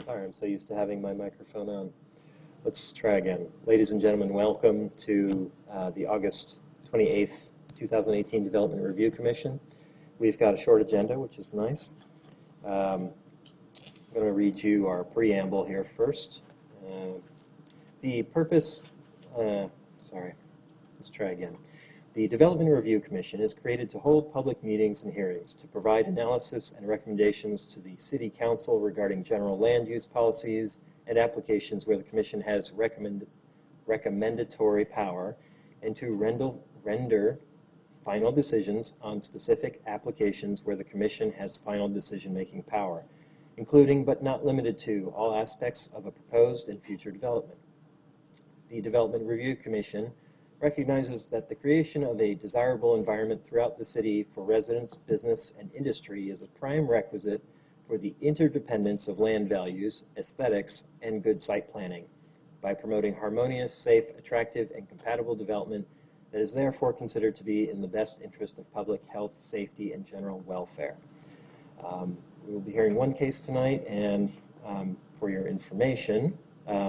Sorry, I'm so used to having my microphone on. Let's try again. Ladies and gentlemen, welcome to the August 28th, 2018 Development Review Commission. We've got a short agenda, which is nice. I'm going to read you our preamble here first. The purpose, let's try again. The Development Review Commission is created to hold public meetings and hearings, to provide analysis and recommendations to the City Council regarding general land use policies and applications where the Commission has recommendatory power, and to render final decisions on specific applications where the Commission has final decision-making power, including but not limited to all aspects of a proposed and future development. The Development Review Commission recognizes that the creation of a desirable environment throughout the city for residents, business, and industry is a prime requisite for the interdependence of land values, aesthetics, and good site planning by promoting harmonious, safe, attractive, and compatible development that is therefore considered to be in the best interest of public health, safety, and general welfare. We will be hearing one case tonight, and for your information,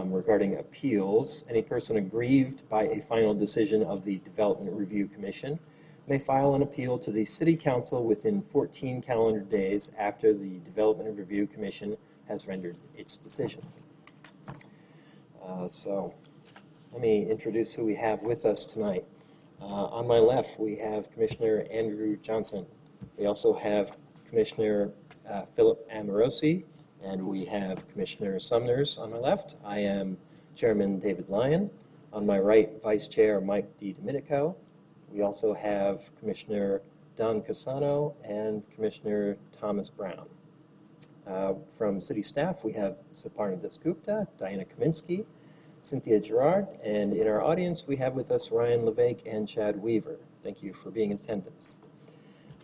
regarding appeals, any person aggrieved by a final decision of the Development Review Commission may file an appeal to the City Council within 14 calendar days after the Development Review Commission has rendered its decision. So let me introduce who we have with us tonight. On my left, we have Commissioner Andrew Johnson. We also have Commissioner Philip Amorosi, and we have Commissioner Sumners on my left. I am Chairman David Lyon. On my right, Vice Chair Mike DiDomenico. We also have Commissioner Don Casano and Commissioner Thomas Brown. From City staff, we have Saparna Dasgupta, Diana Kaminsky, Cynthia Gerard, and in our audience, we have with us Ryan Levake and Chad Weaver. Thank you for being in attendance.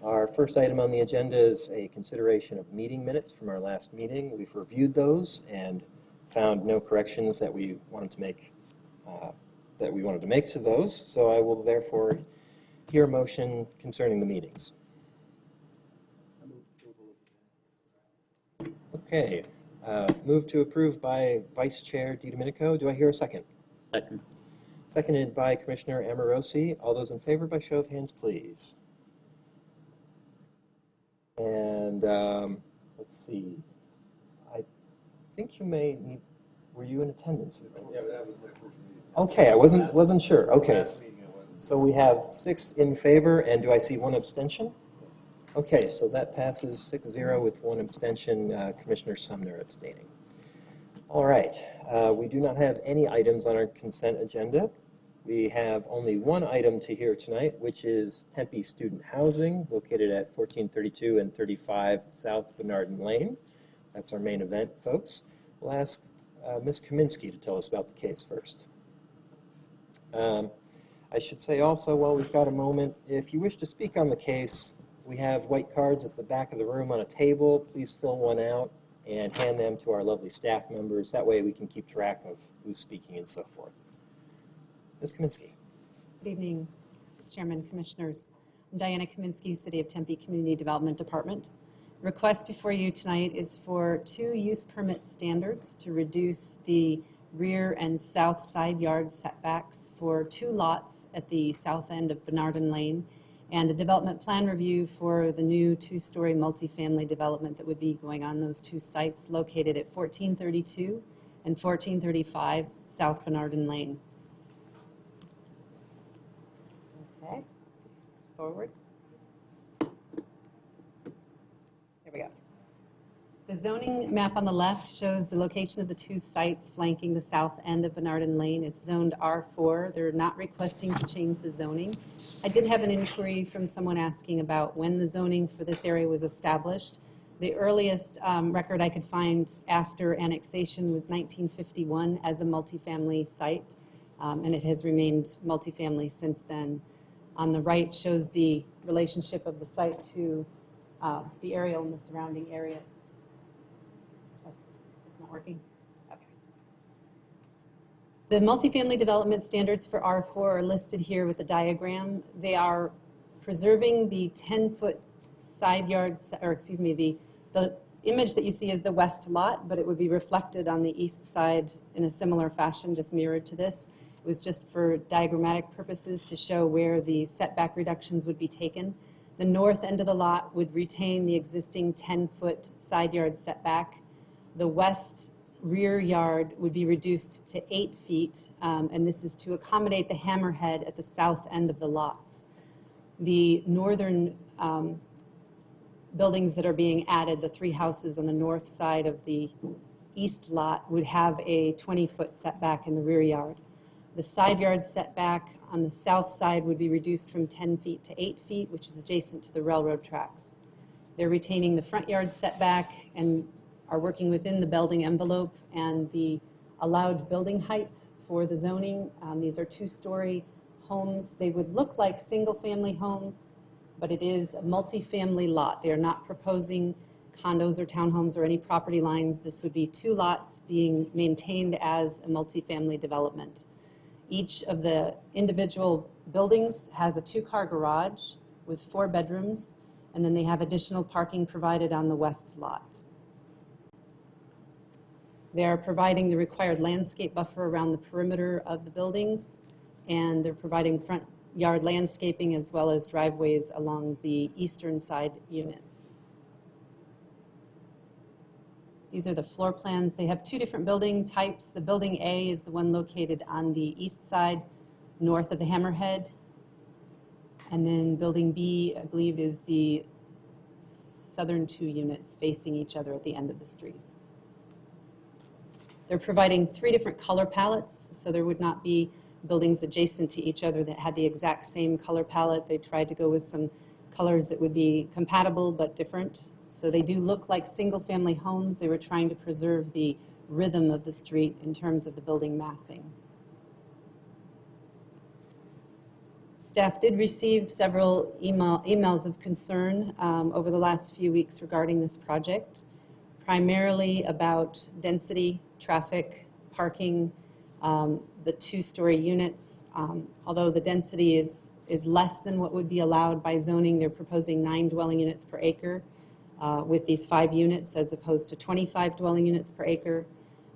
Our first item on the agenda is a consideration of meeting minutes from our last meeting. We've reviewed those and found no corrections that we wanted to make to those. So I will therefore hear a motion concerning the meetings. Okay, move to approve by Vice Chair DiDomenico. Do I hear a second? Second. Seconded by Commissioner Amorosi. All those in favor by show of hands, please. And let's see, I think you may need, were you in attendance? Yeah, that was my first meeting. Okay, I wasn't sure. Okay, so we have 6 in favor, and do I see 1 abstention? Okay, so that passes 6-0 with 1 abstention, Commissioner Sumner abstaining. All right, we do not have any items on our consent agenda. We have only 1 item to hear tonight, which is Tempe Student Housing, located at 1432 and 35 South Bernardin Lane. That's our main event, folks. We'll ask Ms. Kaminsky to tell us about the case first. I should say also, while we've got a moment, if you wish to speak on the case, we have white cards at the back of the room on a table. Please fill one out and hand them to our lovely staff members. That way we can keep track of who's speaking and so forth. Ms. Kaminsky. Good evening, Chairman, Commissioners. I'm Diana Kaminsky, City of Tempe Community Development Department. The request before you tonight is for 2 use permit standards to reduce the rear and south side yard setbacks for 2 lots at the south end of Bernardin Lane, and a development plan review for the new 2-story multifamily development that would be going on those 2 sites located at 1432 and 1435 South Bernardin Lane. Okay, forward. There we go. The zoning map on the left shows the location of the 2 sites flanking the south end of Bernardin Lane. It's zoned R4. They're not requesting to change the zoning. I did have an inquiry from someone asking about when the zoning for this area was established. The earliest record I could find after annexation was 1951 as a multifamily site, and it has remained multifamily since then. On the right shows the relationship of the site to the aerial and the surrounding areas. Oh, it's not working? Okay. The multifamily development standards for R4 are listed here with the diagram. They are preserving the 10-foot side yard, or excuse me, the image that you see is the west lot, but it would be reflected on the east side in a similar fashion, just mirrored to this. It was just for diagrammatic purposes to show where the setback reductions would be taken. The north end of the lot would retain the existing 10-foot side yard setback. The west rear yard would be reduced to 8 feet, and this is to accommodate the hammerhead at the south end of the lots. The northern buildings that are being added, the 3 houses on the north side of the east lot, would have a 20-foot setback in the rear yard. The side yard setback on the south side would be reduced from 10 feet to 8 feet, which is adjacent to the railroad tracks. They're retaining the front yard setback and are working within the building envelope and the allowed building height for the zoning. These are 2-story homes. They would look like single-family homes, but it is a multi-family lot. They are not proposing condos or townhomes or any property lines. This would be 2 lots being maintained as a multi-family development. Each of the individual buildings has a 2-car garage with 4 bedrooms, and then they have additional parking provided on the west lot. They are providing the required landscape buffer around the perimeter of the buildings, and they're providing front yard landscaping as well as driveways along the eastern side units. These are the floor plans. They have 2 different building types. The building A is the one located on the east side, north of the hammerhead. And then building B, I believe, is the southern 2 units facing each other at the end of the street. They're providing 3 different color palettes, so there would not be buildings adjacent to each other that had the exact same color palette. They tried to go with some colors that would be compatible but different. So they do look like single-family homes. They were trying to preserve the rhythm of the street in terms of the building massing. Staff did receive several emails of concern over the last few weeks regarding this project, primarily about density, traffic, parking, the 2-story units. Although the density is less than what would be allowed by zoning, they're proposing 9 dwelling units per acre with these 5 units as opposed to 25 dwelling units per acre.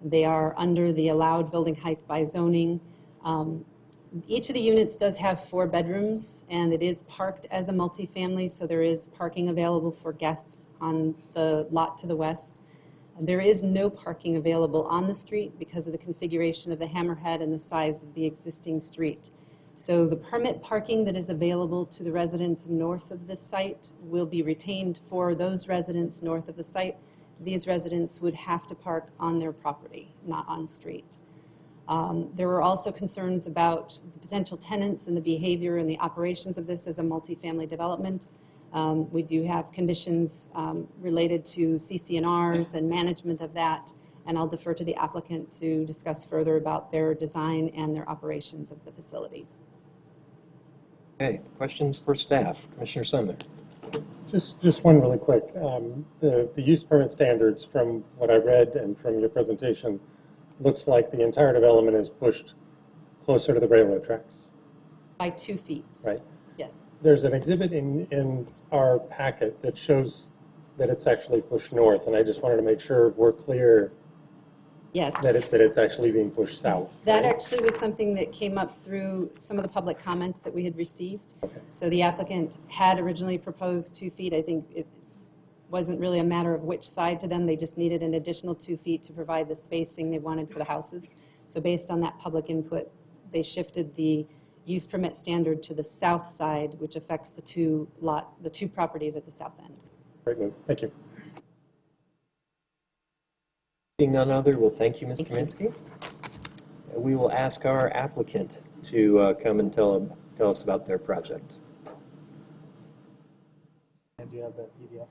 They are under the allowed building height by zoning. Each of the units does have 4 bedrooms, and it is parked as a multifamily, so there is parking available for guests on the lot to the west. There is no parking available on the street because of the configuration of the hammerhead and the size of the existing street. So the permit parking that is available to the residents north of this site will be retained for those residents north of the site. These residents would have to park on their property, not on street. There were also concerns about the potential tenants and the behavior and the operations of this as a multifamily development. We do have conditions related to CC&Rs and management of that, and I'll defer to the applicant to discuss further about their design and their operations of the facilities. Okay, questions for staff? Commissioner Sumner. Just one really quick. The use permit standards, from what I read and from your presentation, looks like the entire development is pushed closer to the railroad tracks. By 2 feet. Right. Yes. There's an exhibit in our packet that shows that it's actually pushed north, and I just wanted to make sure we're clear. Yes. That it's actually being pushed south. That right? actually was something that came up through some of the public comments that we had received. Okay. So the applicant had originally proposed 2 feet. I think it wasn't really a matter of which side to them. They just needed an additional 2 feet to provide the spacing they wanted for the houses. So based on that public input, they shifted the use permit standard to the south side, which affects the two properties at the south end. Great move. Thank you. Seeing none other, well, thank you, Ms. Kaminsky. We will ask our applicant to come and tell us about their project. And do you have that PDF?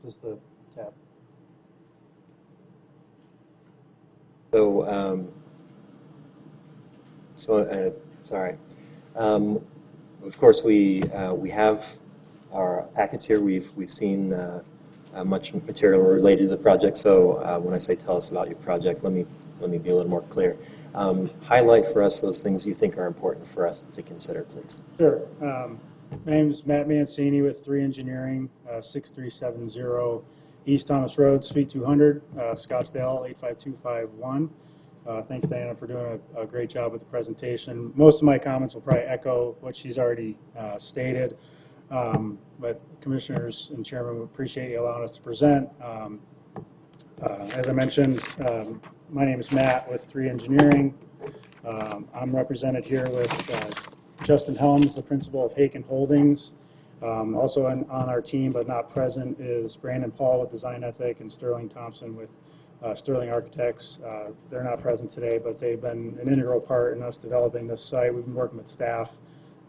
Just the tab. So, sorry. Of course, we have our packets here. We've seen much material related to the project. So when I say tell us about your project, let me be a little more clear. Highlight for us those things you think are important for us to consider, please. Sure. My name is Matt Mancini with 3 Engineering, 6370 East Thomas Road, Suite 200, Scottsdale 85251. Thanks, Diana, for doing a great job with the presentation. Most of my comments will probably echo what she's already stated, but commissioners and chairman, we appreciate you allowing us to present. As I mentioned, my name is Matt with 3 Engineering. I'm represented here with Justin Helms, the principal of Haken Holdings. Also on our team, but not present, is Brandon Paul with Design Ethic and Sterling Thompson with Sterling Architects. They're not present today, but they've been an integral part in us developing this site. We've been working with staff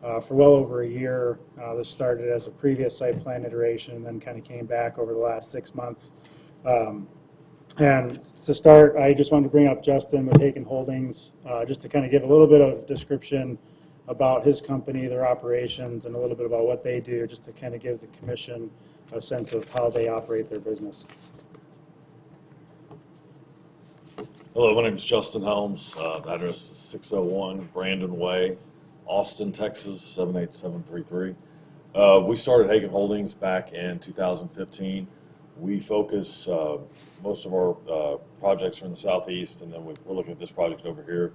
for well over a year. This started as a previous site plan iteration and then kind of came back over the last 6 months. And to start, I just wanted to bring up Justin with Haken Holdings, just to kind of give a little bit of description about his company, their operations, and a little bit about what they do, just to kind of give the commission a sense of how they operate their business. Hello, my name is Justin Helms. The address is 601 Brandon Way, Austin, Texas, 78733. We started Haken Holdings back in 2015. We focus, most of our projects are in the Southeast, and then we're looking at this project over here.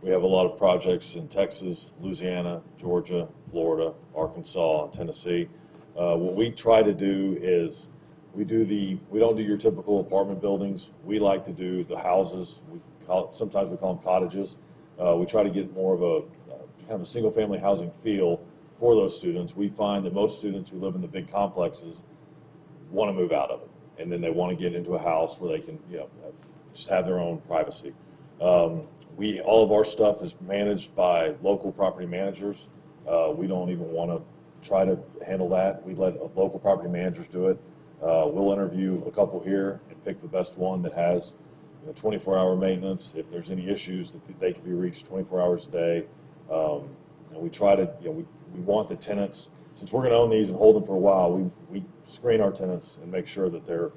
We have a lot of projects in Texas, Louisiana, Georgia, Florida, Arkansas, and Tennessee. What we try to do is we don't do your typical apartment buildings. We like to do the houses. Sometimes we call them cottages. We try to get more of a kind of a single family housing feel for those students. We find that most students who live in the big complexes want to move out of it, and then they want to get into a house where they can, just have their own privacy. All of our stuff is managed by local property managers. We don't even want to try to handle that. We let local property managers do it. We'll interview a couple here and pick the best one that has 24-hour maintenance. If there's any issues, that they can be reached 24 hours a day. And we try to, we want the tenants, since we're going to own these and hold them for a while, we screen our tenants and make sure that they're,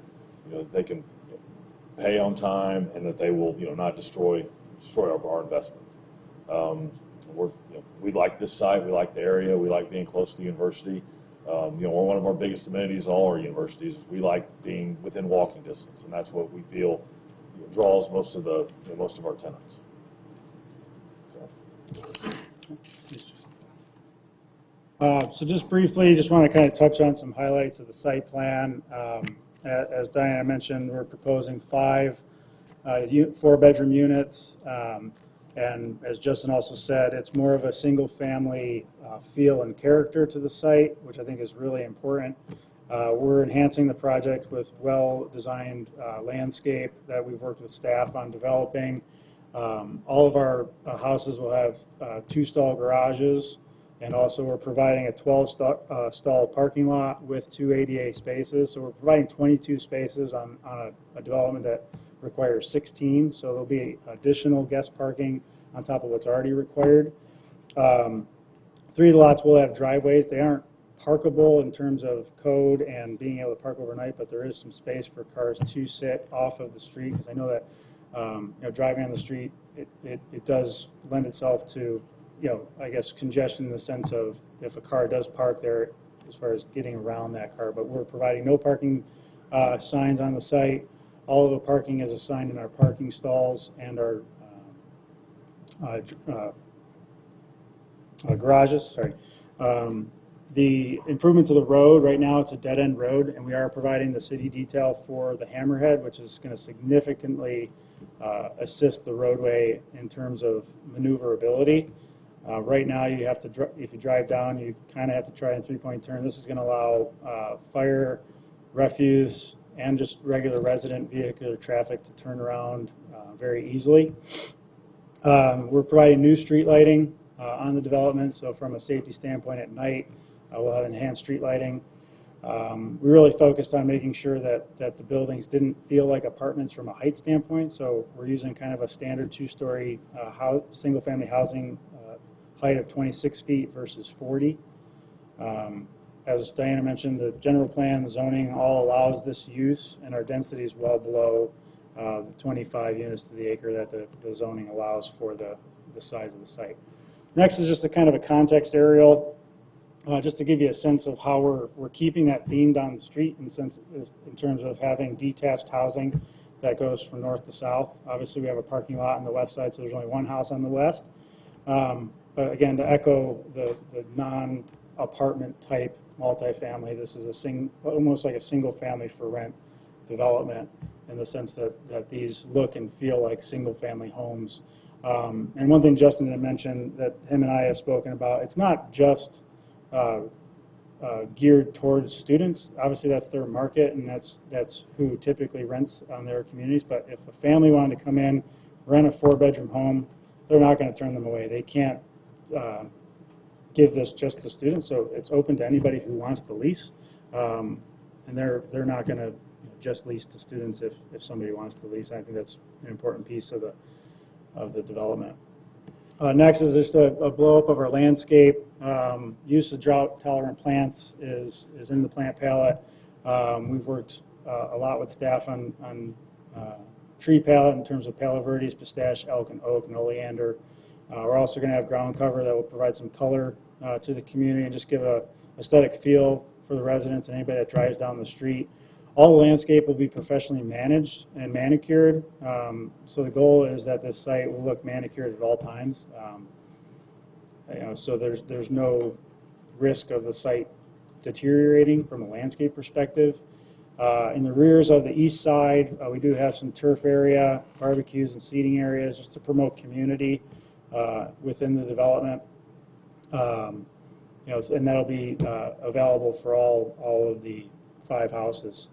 they can pay on time and that they will, not destroy our investment. We like this site, we like the area, we like being close to the university. One of our biggest amenities at all our universities is we like being within walking distance, and that's what we feel draws most of our tenants. So just briefly, just want to kind of touch on some highlights of the site plan. As Diana mentioned, we're proposing 5 4-bedroom units. And as Justin also said, it's more of a single family feel and character to the site, which I think is really important. We're enhancing the project with well-designed landscape that we've worked with staff on developing. All of our houses will have 2-stall garages, and also we're providing a 12-stall parking lot with 2 ADA spaces. So we're providing 22 spaces on a development that requires 16, so there'll be additional guest parking on top of what's already required. 3 of the lots will have driveways. They aren't parkable in terms of code and being able to park overnight, but there is some space for cars to sit off of the street, because I know that driving on the street, it does lend itself to I guess congestion in the sense of if a car does park there as far as getting around that car. But we're providing no parking signs on the site. All of the parking is assigned in our parking stalls and our garages. Sorry. The improvement to the road, right now it's a dead-end road, and we are providing the city detail for the hammerhead, which is going to significantly assist the roadway in terms of maneuverability. Right now, you have to, if you drive down, you kind of have to try a 3-point turn. This is going to allow fire, refuse, and just regular resident vehicular traffic to turn around very easily. We're providing new street lighting on the development, so from a safety standpoint at night, we'll have enhanced street lighting. We really focused on making sure that the buildings didn't feel like apartments from a height standpoint, so we're using kind of a standard 2-story single-family housing height of 26 feet versus 40. As Diana mentioned, the general plan, the zoning all allows this use, and our density is well below the 25 units to the acre that the zoning allows for the size of the site. Next is just a kind of a context aerial. just to give you a sense of how we're keeping that theme down the street in terms of having detached housing that goes from north to south. Obviously, we have a parking lot on the west side, so there's only one house on the west. But again, to echo the non-apartment type multifamily, this is almost like a single family for rent development in the sense that these look and feel like single family homes. And one thing Justin had mentioned that him and I have spoken about, it's not just geared towards students. Obviously, that's their market, and that's who typically rents on their communities. But if a family wanted to come in, rent a 4-bedroom home, they're not going to turn them away. They can't give this just to students, so it's open to anybody who wants to lease. And they're not going to just lease to students if somebody wants to lease. I think that's an important piece of the development. Next is just a blow up of our landscape. Use of drought-tolerant plants is in the plant palette. We've worked a lot with staff on tree palette in terms of Palo Verdes, pistache, elk, and oak, and oleander. We're also going to have ground cover that will provide some color to the community and just give a aesthetic feel for the residents and anybody that drives down the street. All the landscape will be professionally managed and manicured. So the goal is that this site will look manicured at all times. So there's no risk of the site deteriorating from a landscape perspective. In the rears of the east side, we do have some turf area, barbecues and seating areas just to promote community within the development. And that'll be available for all of the 5 houses.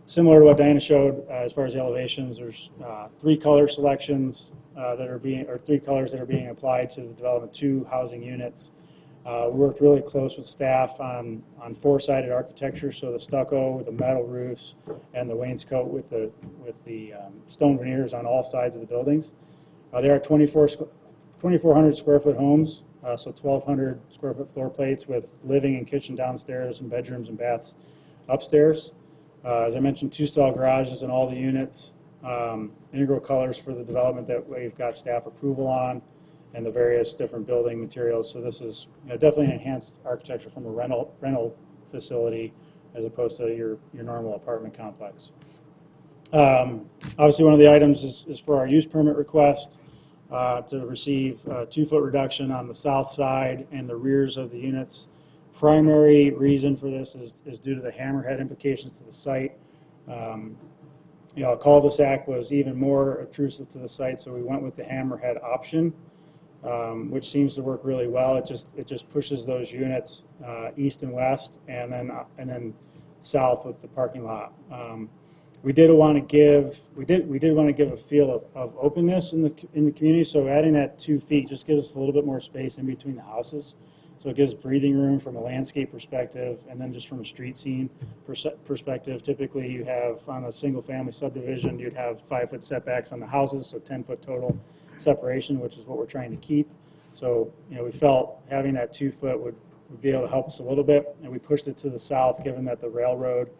Similar to what Diana showed as far as the elevations, there's 3 color selections or 3 colors that are being applied to the development 2 housing units. We worked really close with staff on 4-sided architecture, so the stucco with the metal roofs and the wainscot with the stone veneers on all sides of the buildings. They are 2,400 square foot homes, so 1,200 square foot floor plates with living and kitchen downstairs and bedrooms and baths upstairs. As I mentioned, 2-stall garages in all the units, integral colors for the development that we've got staff approval on, and the various different building materials. So this is definitely an enhanced architecture from a rental facility as opposed to your normal apartment complex. Obviously, one of the items is for our use permit request to receive a 2-foot reduction on the south side and the rears of the units. Primary reason for this is due to the hammerhead implications to the site. A cul-de-sac was even more obtrusive to the site, so we went with the hammerhead option, which seems to work really well. It just pushes those units east and west, and then south with the parking lot. We did want to give a feel of openness in the community. So adding that 2 feet just gives us a little bit more space in between the houses. So it gives breathing room from a landscape perspective, and then just from a street scene perspective. Typically, you have on a single-family subdivision, you'd have 5-foot setbacks on the houses, so 10-foot total separation, which is what we're trying to keep. So we felt having that 2-foot would be able to help us a little bit, and we pushed it to the south, given that the railroad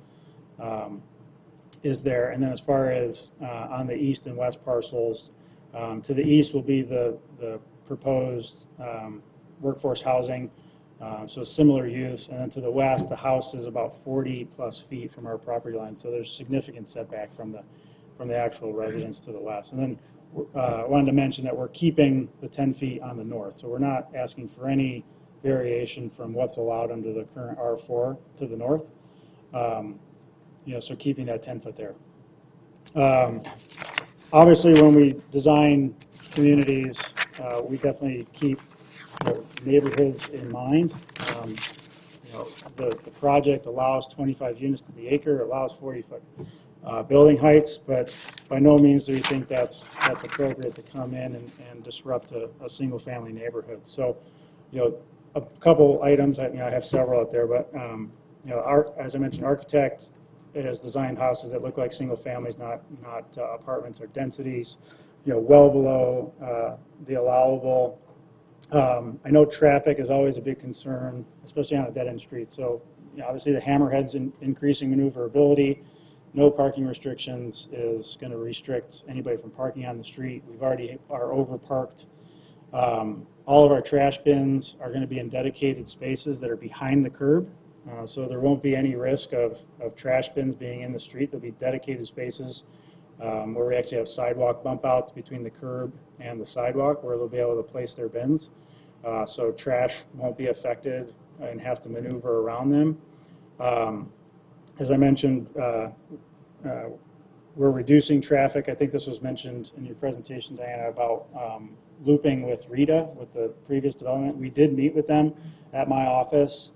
is there. And then as far as on the east and west parcels, to the east will be the proposed workforce housing, so similar use. And then to the west, the house is about 40+ feet from our property line, so there's significant setback from the actual residence to the west. And then I wanted to mention that we're keeping the 10 feet on the north, so we're not asking for any variation from what's allowed under the current R4 to the north. So keeping that 10-foot there. Obviously, when we design communities, we definitely keep neighborhoods in mind. The project allows 25 units to the acre, allows 40-foot building heights, but by no means do we think that's appropriate to come in and disrupt a single-family neighborhood. So, a couple items. I have several out there, but as I mentioned, architect has designed houses that look like single families, not apartments or densities. Well below the allowable. I know traffic is always a big concern, especially on a dead-end street. So, obviously, the hammerhead's increasing maneuverability. No parking restrictions is going to restrict anybody from parking on the street. We've already are overparked All of our trash bins are going to be in dedicated spaces that are behind the curb. So there won't be any risk of trash bins being in the street. There'll be dedicated spaces where we actually have sidewalk bump outs between the curb and the sidewalk where they'll be able to place their bins. So trash won't be affected and have to maneuver around them. As I mentioned, we're reducing traffic. I think this was mentioned in your presentation, Diana, about looping with Rita, with the previous development. We did meet with them at my office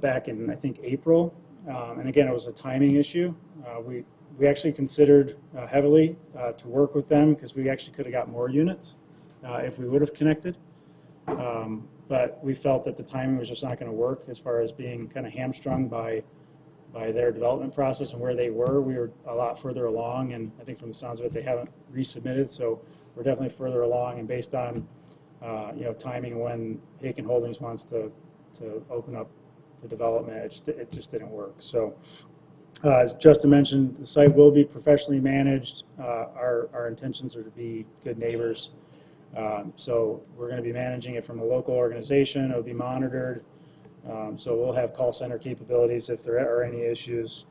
back in, I think, April. And again, it was a timing issue. We actually considered heavily to work with them because we actually could have got more units if we would have connected. But we felt that the timing was just not going to work as far as being kind of hamstrung by their development process and where they were. We were a lot further along, and I think from the sounds of it, they haven't resubmitted. So we're definitely further along, and based on timing when Haken Holdings wants to open up the development, it just didn't work. So as Justin mentioned, the site will be professionally managed. Our intentions are to be good neighbors. So we're going to be managing it from a local organization. It'll be monitored. So we'll have call center capabilities if there are any issues.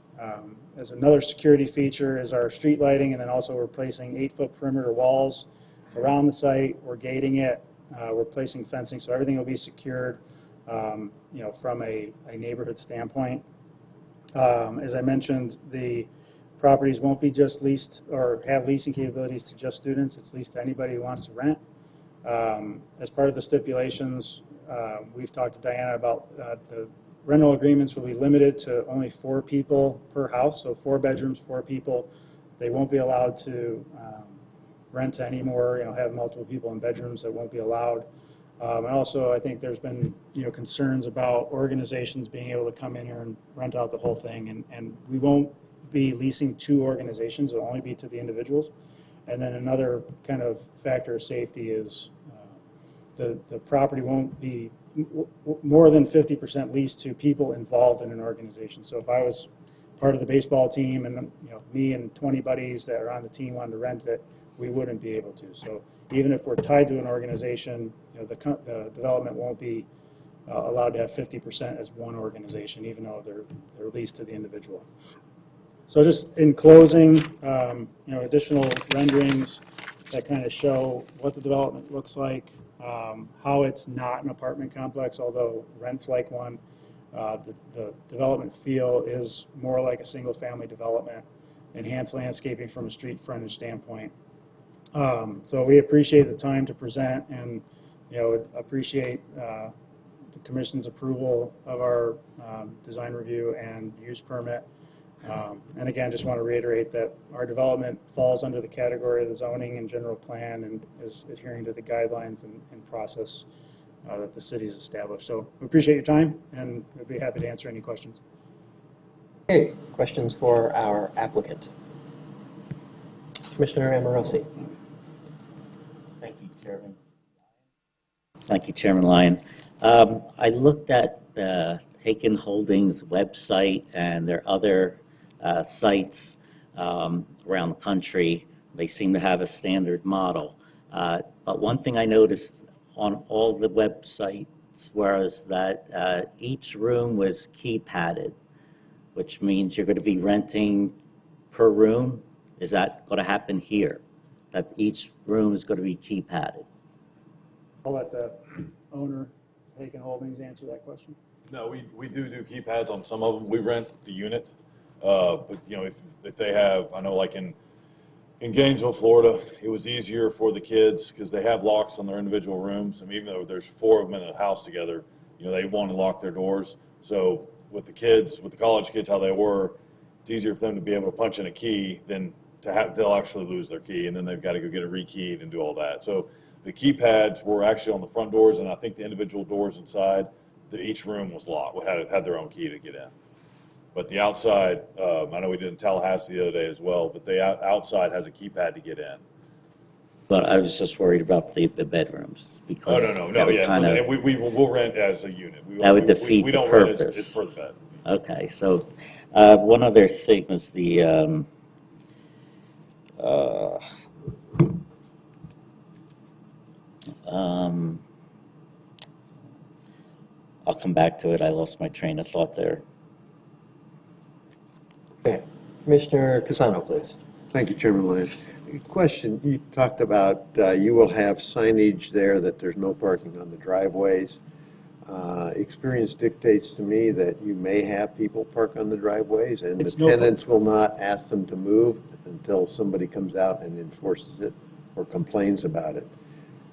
As another security feature is our street lighting, and then also we're placing 8-foot perimeter walls around the site. We're gating it. We're placing fencing, so everything will be secured, from a neighborhood standpoint. As I mentioned, the properties won't be just leased or have leasing capabilities to just students. It's leased to anybody who wants to rent. As part of the stipulations, we've talked to Diana about the rental agreements will be limited to only 4 people per house, so 4 bedrooms, 4 people. They won't be allowed to rent to any more, have multiple people in bedrooms. That won't be allowed. And also, I think there's been concerns about organizations being able to come in here and rent out the whole thing, and we won't be leasing to organizations. It'll only be to the individuals. And then another kind of factor of safety is the property won't be more than 50% leased to people involved in an organization. So if I was part of the baseball team and me and 20 buddies that are on the team wanted to rent it, we wouldn't be able to. So even if we're tied to an organization, the development won't be allowed to have 50% as one organization, even though they're leased to the individual. So just in closing, additional renderings that kind of show what the development looks like, how it's not an apartment complex, although rents like one. The development feel is more like a single-family development, enhanced landscaping from a street frontage standpoint. So we appreciate the time to present, and appreciate the Commission's approval of our design review and use permit. And again, just want to reiterate that our development falls under the category of the zoning and general plan and is adhering to the guidelines and process that the city's established. So we appreciate your time, and we'll be happy to answer any questions. Okay, questions for our applicant? Commissioner Amorosi. Thank you, Chairman. Thank you, Chairman Lyon. I looked at the Haken Holdings website and their other sites around the country. They seem to have a standard model. But one thing I noticed on all the websites was that each room was keypadded, which means you're going to be renting per room. Is that going to happen here? That each room is going to be keypadded? I'll let the owner, Haken Holdings, answer that question. No, we do keypads on some of them. We rent the unit, but if they have, I know like in Gainesville, Florida, it was easier for the kids because they have locks on their individual rooms. I mean, even though there's 4 of them in a house together, they want to lock their doors. So with the kids, with the college kids, how they were, it's easier for them to be able to punch in a key than to have, they'll actually lose their key, and then they've got to go get it rekeyed and do all that. So the keypads were actually on the front doors, and I think the individual doors inside, each room was locked, had their own key to get in. But the outside, I know we did in Tallahassee the other day as well, but the outside has a keypad to get in. But I was just worried about the bedrooms because Oh, no, yeah. We'll rent as a unit. That would defeat the don't purpose. Rent, it's for the bed. Okay, so one other thing was the Um, I'll come back to it. I lost my train of thought there. Okay. Commissioner Casano, please. Thank you, Chairman Lyon. Question, you talked about you will have signage there that there's no parking on the driveways. Experience dictates to me that you may have people park on the driveways and It's the no- tenants will not ask them to move until somebody comes out and enforces it or complains about it.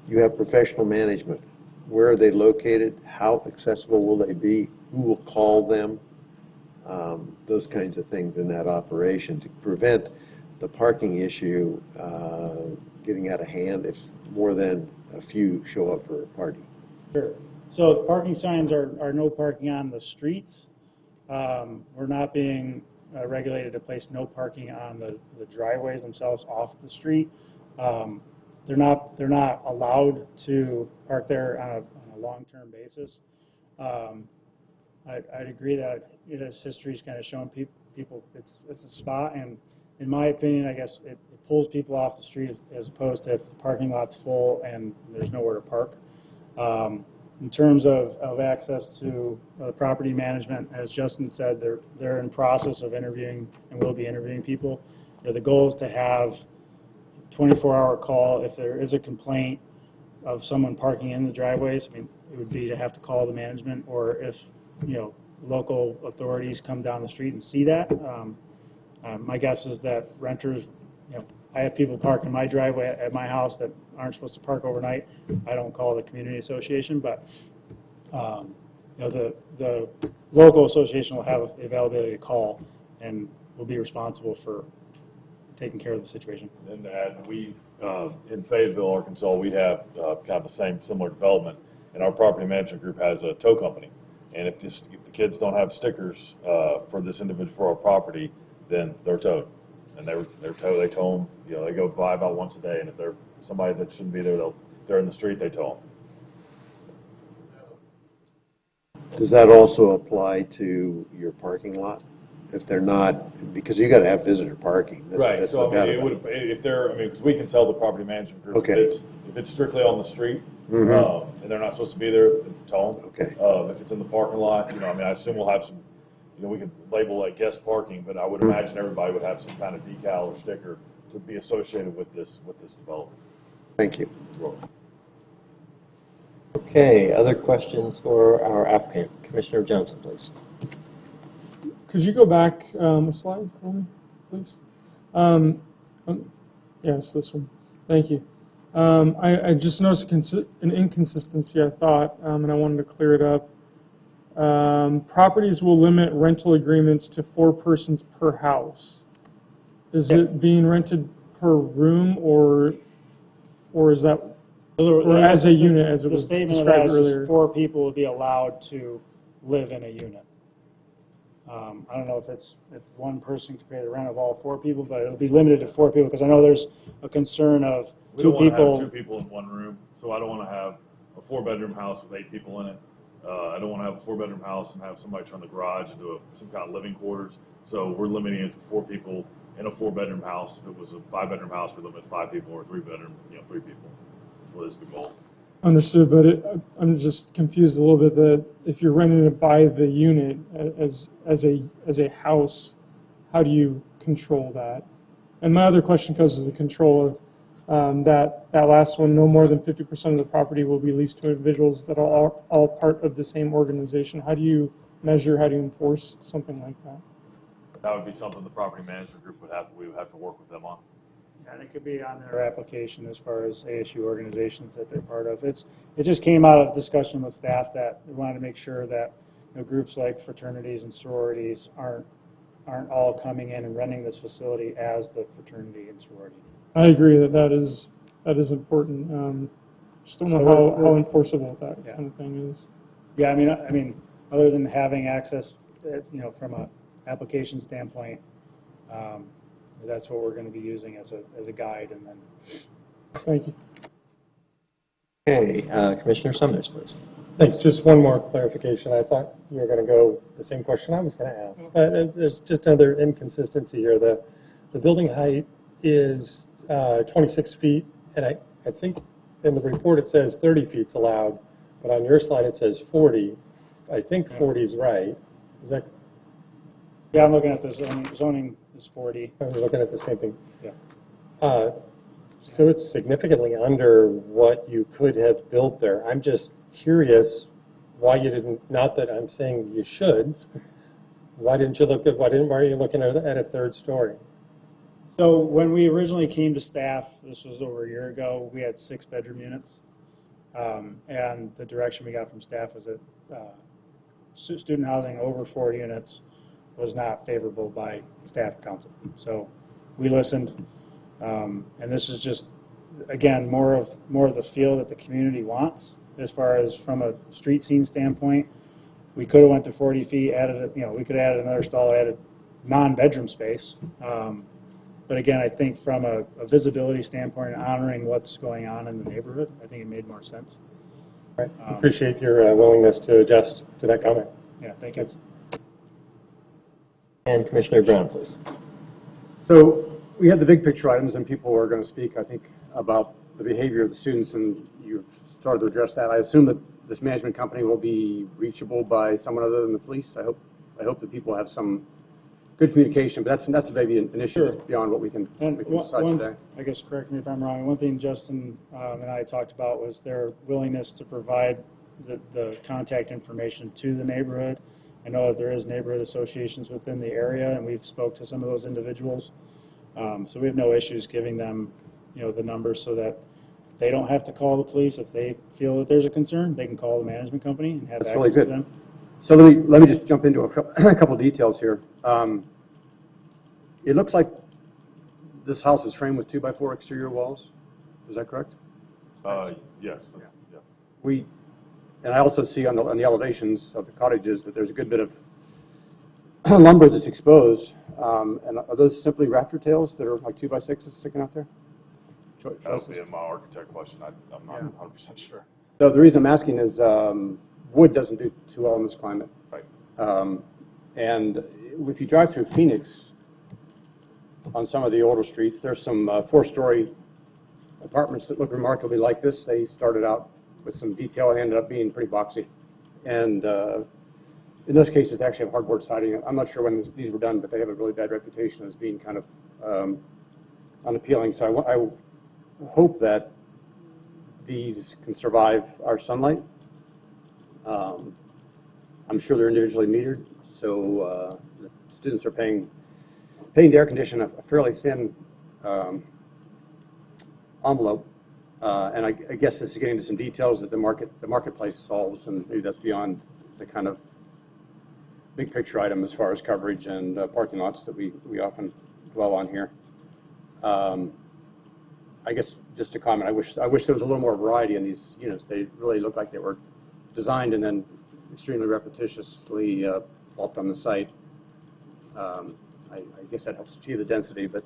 You have professional management. Where are they located? How accessible will they be? Who will call them? Those kinds of things in that operation to prevent the parking issue getting out of hand if more than a few show up for a party. Sure. So parking signs are no parking on the streets. We're not being regulated to place no parking on the driveways themselves off the street. They're not allowed to park there on a long-term basis. I'd agree that this history's kind of shown people it's a spot, and in my opinion, I guess it pulls people off the street as opposed to if the parking lot's full and there's nowhere to park. In terms of access to the property management, as Justin said, they're in process of interviewing and will be interviewing people. The goal is to have 24-hour call if there is a complaint of someone parking in the driveways. I mean, it would be to have to call the management, or if local authorities come down the street and see that. My guess is that renters, I have people park in my driveway at my house that aren't supposed to park overnight. I don't call the community association, but the local association will have the availability to call and will be responsible for taking care of the situation. And to add, we, in Fayetteville, Arkansas, we have kind of the same similar development, and our property management group has a tow company. And if the kids don't have stickers for this individual for our property, then they're towed. And they tow them. They go by about once a day, and if they're somebody that shouldn't be there, they're in the street, they tow them. Does that also apply to your parking lot? If they're not, because you got to have visitor parking. Right, That's so no doubt it about would, if they're, because we can tell the property management group, Okay. if it's strictly on the street, Mhm. and they're not supposed to be there, then tow them. Okay. If it's in the parking lot, I assume we'll have some, we could label like guest parking, but I would imagine everybody would have some kind of decal or sticker to be associated with this development. Thank you. Okay, other questions for our applicant? Commissioner Johnson, please. Could you go back a slide for me, please? Yes, this one. Thank you. I just noticed an inconsistency, I thought, and I wanted to clear it up. Properties will limit rental agreements to 4 persons per house. Is it being rented per room, or is that, or as a unit, as it The was statement of that described is just earlier? 4 people would be allowed to live in a unit. I don't know if one person can pay the rent of all 4 people, but it'll be limited to 4 people, because I know there's a concern of We 2 don't want to people. have 2 people in one room, so I don't want to have a 4-bedroom house with 8 people in it. I don't want to have a 4-bedroom house and have somebody turn the garage into some kind of living quarters. So we're limiting it to 4 people in a 4-bedroom house. If it was a 5-bedroom house, we're limiting 5 people, or 3-bedroom, 3 people. What is the goal? Understood, but I'm just confused a little bit that if you're renting it by the unit as a house, how do you control that? And my other question goes to the control of that last one. No more than 50% of the property will be leased to individuals that are all part of the same organization. How do you measure? How do you enforce something like that? That would be something the property management group we would have to work with them on. And it could be on their application as far as ASU organizations that they're part of. It just came out of discussion with staff that we wanted to make sure that groups like fraternities and sororities aren't all coming in and renting this facility as the fraternity and sorority. I agree that is important. Just don't know how enforceable that kind of thing is. Yeah, I mean, other than having access, from a application standpoint, that's what we're going to be using as a guide, and then. Thank you. Okay, Commissioner Summers, please. Thanks. Just one more clarification. I thought you were going to go the same question I was going to ask. But there's just another inconsistency here. The building height is 26 feet, and I think in the report it says 30 feet's allowed, but on your slide it says 40. I think 40 is right. Is that, Yeah, I'm looking at this, zoning is 40. I'm looking at the same thing. Yeah. So it's significantly under what you could have built there. I'm just curious why you didn't, not that I'm saying you should, why didn't you look at, why are you looking at a third story? So when we originally came to staff, this was over a year ago, we had 6 bedroom units. And the direction we got from staff was that student housing over 4 units was not favorable by staff council. So we listened, and this is just, again, more of the feel that the community wants as far as from a street scene standpoint. We could have went to 40 feet, added, we could have added another stall, added non-bedroom space. But again, I think from a visibility standpoint and honoring what's going on in the neighborhood, I think it made more sense. Right. Appreciate your willingness to adjust to that comment. Yeah, thank you. And Commissioner Brown, please. So we had the big picture items, and people are going to speak, I think, about the behavior of the students, and you've started to address that. I assume that this management company will be reachable by someone other than the police. I hope that people have some good communication, but that's maybe an issue that's beyond what we can decide today. I guess, correct me if I'm wrong, one thing Justin and I talked about was their willingness to provide the contact information to the neighborhood. I know that there is neighborhood associations within the area, and we've spoke to some of those individuals. So we have no issues giving them, the numbers so that they don't have to call the police. If they feel that there's a concern, they can call the management company and have access to them. So let me just jump into a couple details here. It looks like this house is framed with 2x4 exterior walls. Is that correct? Yes. Yeah. And I also see on the elevations of the cottages that there's a good bit of lumber that's exposed. And are those simply rafter tails that are like 2x6s sticking out there? That would be my architect question. I'm not 100% sure. So the reason I'm asking is wood doesn't do too well in this climate. Right. And if you drive through Phoenix on some of the older streets, there's some 4-story apartments that look remarkably like this. They started out with some detail and ended up being pretty boxy. And in those cases, they actually have hardboard siding. I'm not sure when these were done, but they have a really bad reputation as being kind of unappealing. So I hope that these can survive our sunlight. I'm sure they're individually metered, so the students are paying to air condition a fairly thin envelope. And I guess this is getting into some details that the marketplace solves, and maybe that's beyond the kind of big picture item as far as coverage and parking lots that we often dwell on here. I guess just a comment. I wish there was a little more variety in these units. They really look like they were designed and then extremely repetitiously plopped on the site. I guess that helps achieve the density, but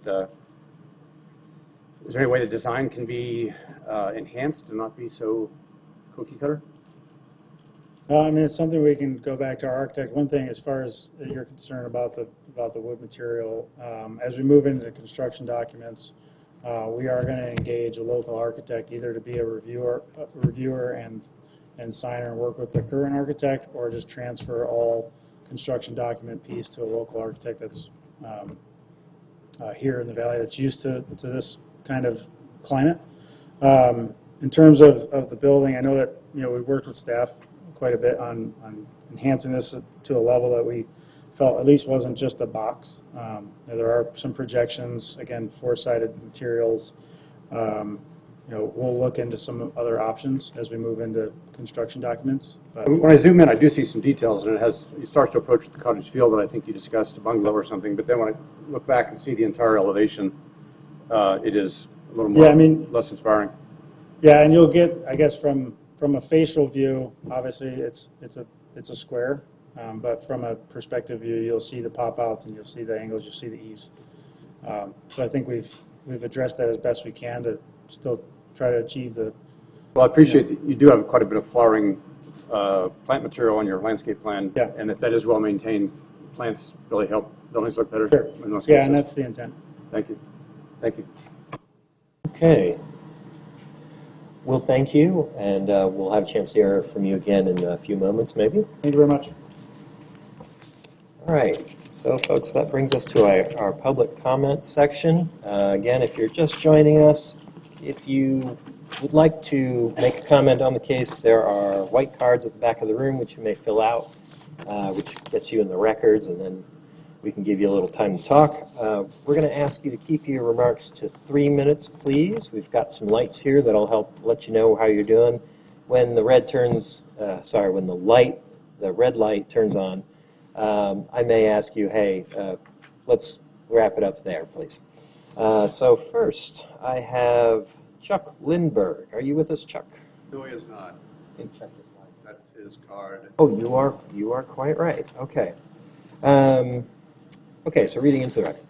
is there any way the design can be enhanced and not be so cookie cutter? I mean, it's something we can go back to our architect. One thing, as far as you're concerned about the wood material, as we move into the construction documents, we are going to engage a local architect, either to be a reviewer and signer and work with the current architect, or just transfer all construction document piece to a local architect that's here in the valley that's used to this kind of climate. In terms of the building, I know that we've worked with staff quite a bit on enhancing this to a level that we felt at least wasn't just a box. There are some projections, again, 4-sided materials. We'll look into some other options as we move into construction documents. But when I zoom in, I do see some details, and it starts to approach the cottage feel that I think you discussed, a bungalow or something. But then when I look back and see the entire elevation, it is a little more less inspiring. Yeah, and you'll get, I guess, from a facial view, obviously it's a square, but from a perspective view, you'll see the pop outs and you'll see the angles, you'll see the eaves. So I think we've addressed that as best we can to still try to achieve the. Well, I appreciate that you do have quite a bit of flowering plant material on your landscape plan. Yeah. And if that is well maintained, plants really help buildings look better. Sure. In most Yeah, cases. and that's the intent. Thank you. Thank you. Okay. we'll thank you, and we'll have a chance to hear from you again in a few moments, maybe. Thank you very much. All right, so folks, that brings us to our public comment section. Again, if you're just joining us, if you would like to make a comment on the case, there are white cards at the back of the room which you may fill out, which gets you in the records, and then we can give you a little time to talk. We're going to ask you to keep your remarks to 3 minutes, please. We've got some lights here that'll help let you know how you're doing. When the red turns, when the red light turns on, I may ask you, hey, let's wrap it up there, please. So first, I have Chuck Lindberg. Are you with us, Chuck? No, he is not. That's his card. Oh, you are quite right. Okay. Okay, so reading into the record.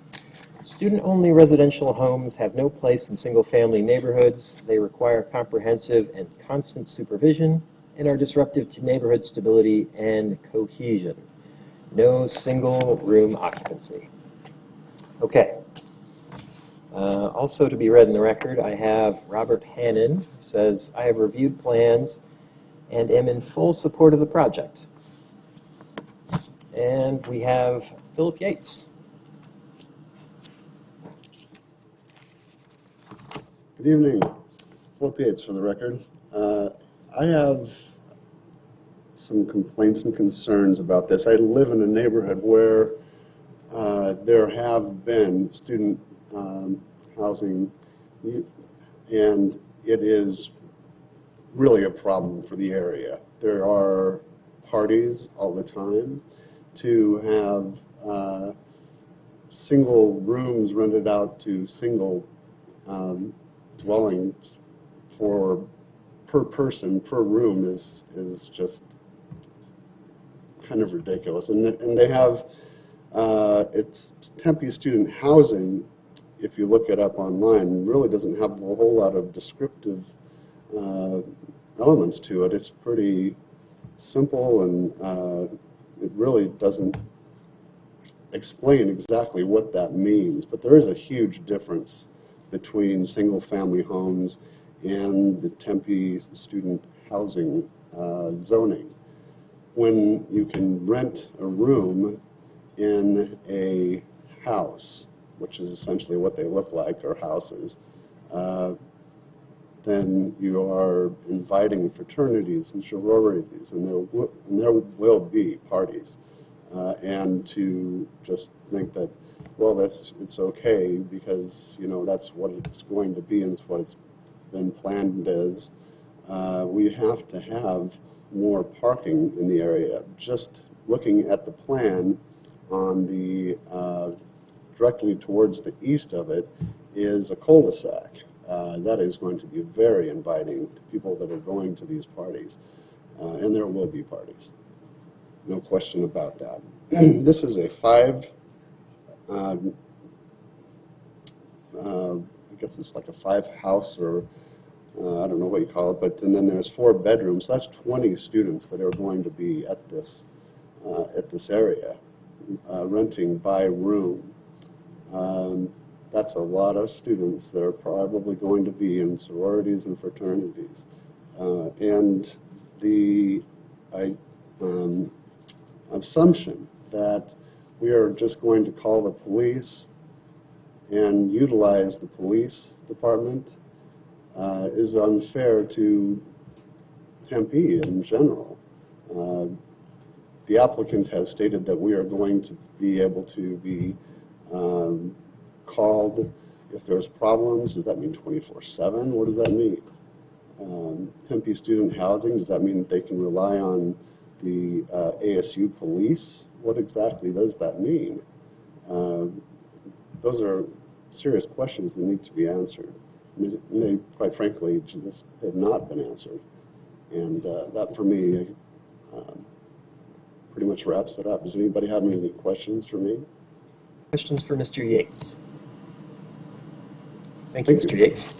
Student-only residential homes have no place in single-family neighborhoods. They require comprehensive and constant supervision and are disruptive to neighborhood stability and cohesion. No single-room occupancy. Okay. Also to be read in the record, I have Robert Hannon, who says, I have reviewed plans and am in full support of the project. And we have Philip Yates. Good evening. Philip Yates for the record. I have some complaints and concerns about this. I live in a neighborhood where there have been student housing, and it is really a problem for the area. There are parties all the time to have single rooms rented out to single dwellings per person, per room is just kind of ridiculous. And they have, it's Tempe student housing, if you look it up online, really doesn't have a whole lot of descriptive elements to it. It's pretty simple, and it really doesn't explain exactly what that means. But there is a huge difference between single-family homes and the Tempe student housing zoning. When you can rent a room in a house, which is essentially what they look like, or houses, then you are inviting fraternities and sororities, and there will be parties. And to just think that, well, it's okay because, you know, that's what it's going to be and it's what it's been planned as. We have to have more parking in the area. Just looking at the plan on the directly towards the east of it is a cul-de-sac. That is going to be very inviting to people that are going to these parties. And there will be parties. No question about that. This is a I guess it's like a 5-house, or I don't know what you call it, but and then there's 4 bedrooms. So that's 20 students that are going to be at this area, renting by room. That's a lot of students that are probably going to be in sororities and fraternities. And the assumption that we are just going to call the police and utilize the police department is unfair to Tempe in general. The applicant has stated that we are going to be able to be called if there's problems. Does that mean 24/7? What does that mean? Tempe student housing, does that mean that they can rely on the ASU police? What exactly does that mean? Those are serious questions that need to be answered. And they, quite frankly, just have not been answered. And that, for me, pretty much wraps it up. Does anybody have any questions for me? Questions for Mr. Yates? Thank you, Mr. Yates.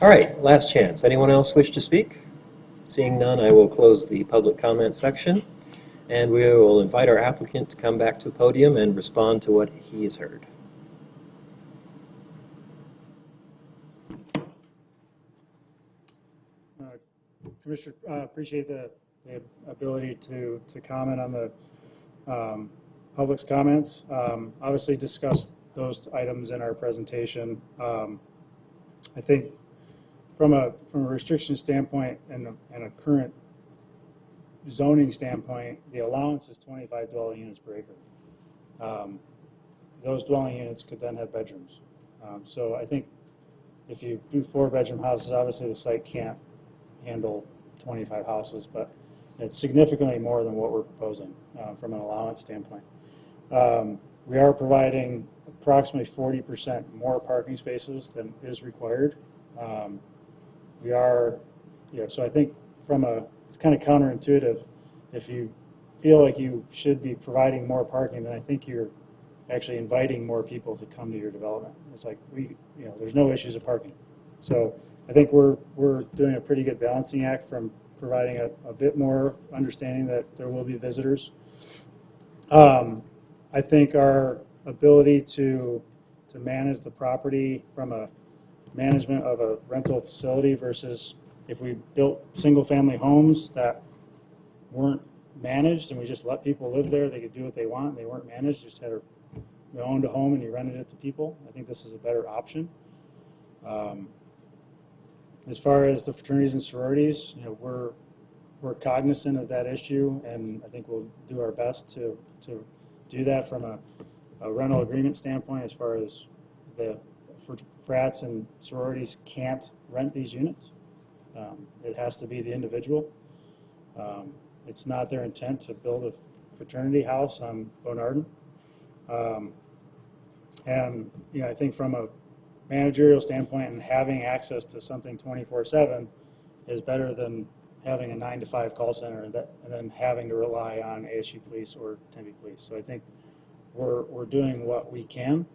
All right, last chance. Anyone else wish to speak? Seeing none, I will close the public comment section, and we will invite our applicant to come back to the podium and respond to what he has heard. Commissioner, appreciate the ability to comment on the public's comments. Obviously discussed those items in our presentation. I think from a restriction standpoint and a current zoning standpoint, the allowance is 25 dwelling units per acre. Those dwelling units could then have bedrooms. So I think if you do 4-bedroom houses, obviously the site can't handle 25 houses, but it's significantly more than what we're proposing from an allowance standpoint. We are providing approximately 40% more parking spaces than is required. So I think it's kind of counterintuitive. If you feel like you should be providing more parking, then I think you're actually inviting more people to come to your development. It's like there's no issues of parking. So I think we're doing a pretty good balancing act from providing a bit more understanding that there will be visitors. I think our ability to manage the property from a management of a rental facility versus if we built single-family homes that weren't managed and we just let people live there, they could do what they want, and they weren't managed, just had you owned a home and you rented it to people. I think this is a better option. As far as the fraternities and sororities, we're cognizant of that issue, and I think we'll do our best to do that from a rental agreement standpoint. As far as the frats and sororities can't rent these units, it has to be the individual. It's not their intent to build a fraternity house on Bonardin. And I think from a managerial standpoint, and having access to something 24/7 is better than having a 9-to-5 call center and then having to rely on ASU Police or Tempe Police. So I think we're doing what we can,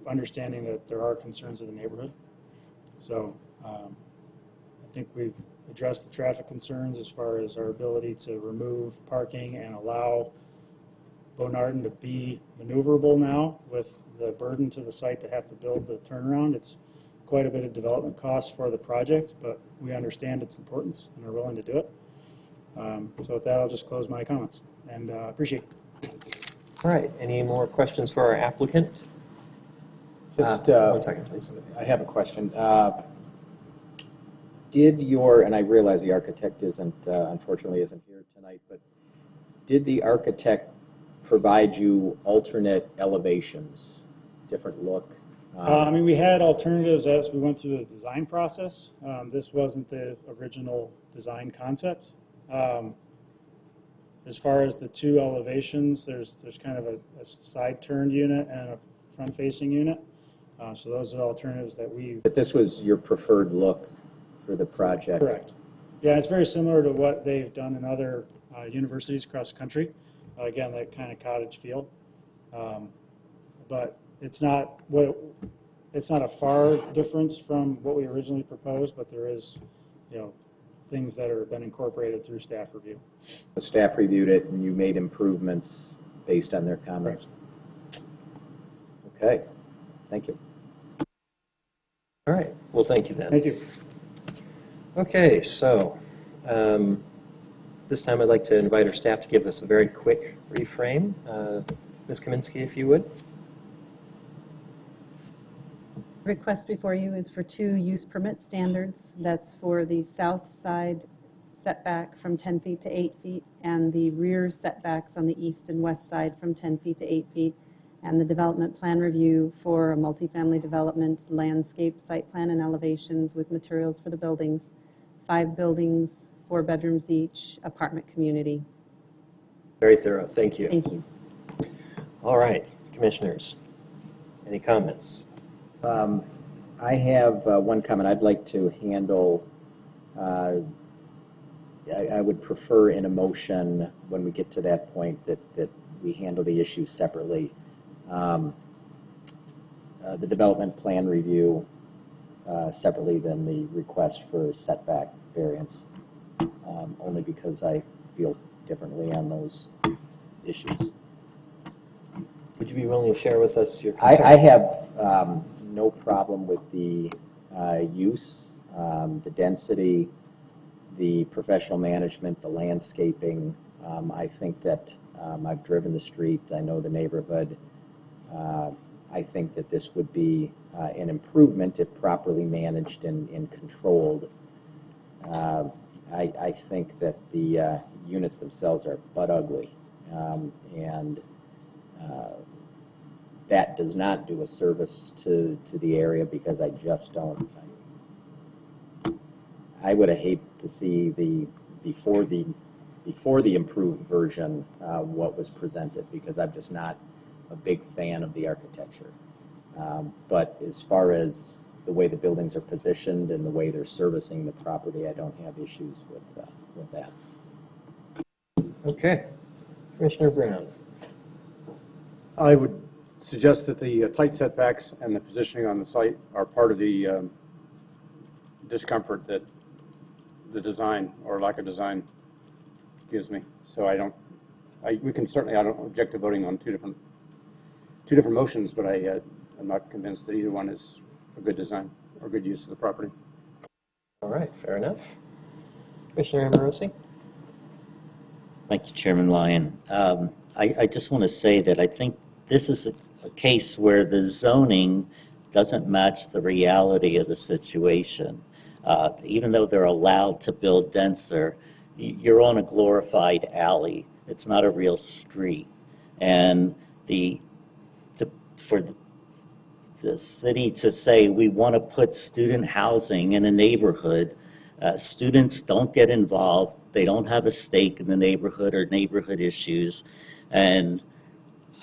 understanding that there are concerns of the neighborhood. So I think we've addressed the traffic concerns as far as our ability to remove parking and allow Bonardin to be maneuverable now with the burden to the site to have to build the turnaround. It's quite a bit of development costs for the project, but we understand its importance and are willing to do it. So with that, I'll just close my comments and appreciate it. All right, any more questions for our applicant? Just 1 second, please. I have a question. And I realize the architect unfortunately isn't here tonight, but did the architect provide you alternate elevations, different look? We had alternatives as we went through the design process. This wasn't the original design concept. As far as the two elevations, there's kind of a side-turned unit and a front-facing unit. So those are the alternatives that we... But this was your preferred look for the project? Correct. Yeah, it's very similar to what they've done in other universities across the country. Again, that kind of cottage feel. But it's not a far difference from what we originally proposed, but there is, things that have been incorporated through staff review. The staff reviewed it and you made improvements based on their comments? Right. Okay, thank you. All right, well, thank you then. Thank you. Okay, so this time I'd like to invite our staff to give us a very quick reframe. Ms. Kaminsky, if you would. The request before you is for 2 use permit standards. That's for the south side setback from 10 feet to 8 feet and the rear setbacks on the east and west side from 10 feet to 8 feet, and the development plan review for a multifamily development landscape site plan and elevations with materials for the buildings, 5 buildings, 4 bedrooms each, apartment community. Very thorough, thank you. Thank you. All right, commissioners, any comments? I have one comment. I'd like to handle, I would prefer in a motion when we get to that point that we handle the issue separately. The development plan review separately than the request for setback variance, only because I feel differently on those issues. Would you be willing to share with us your concern? I have no problem with the use, the density, the professional management, the landscaping. I think that I've driven the street, I know the neighborhood. I think that this would be an improvement if properly managed and controlled. I think that the units themselves are butt ugly, and that does not do a service to the area, because I just don't. I would have hated to see before the improved version what was presented, because I'm just not a big fan of the architecture. But as far as the way the buildings are positioned and the way they're servicing the property, I don't have issues with that. Okay. Commissioner Brown. I would suggest that the tight setbacks and the positioning on the site are part of the discomfort that the design or lack of design gives me. So we can certainly, I don't object to voting on two different motions, but I'm not convinced that either one is a good design or good use of the property. All right, fair enough. Commissioner Amorosi? Thank you, Chairman Lyon. I just want to say that I think this is a case where the zoning doesn't match the reality of the situation. Even though they're allowed to build denser, you're on a glorified alley. It's not a real street. And for the city to say we want to put student housing in a neighborhood, students don't get involved. They don't have a stake in the neighborhood or neighborhood issues. And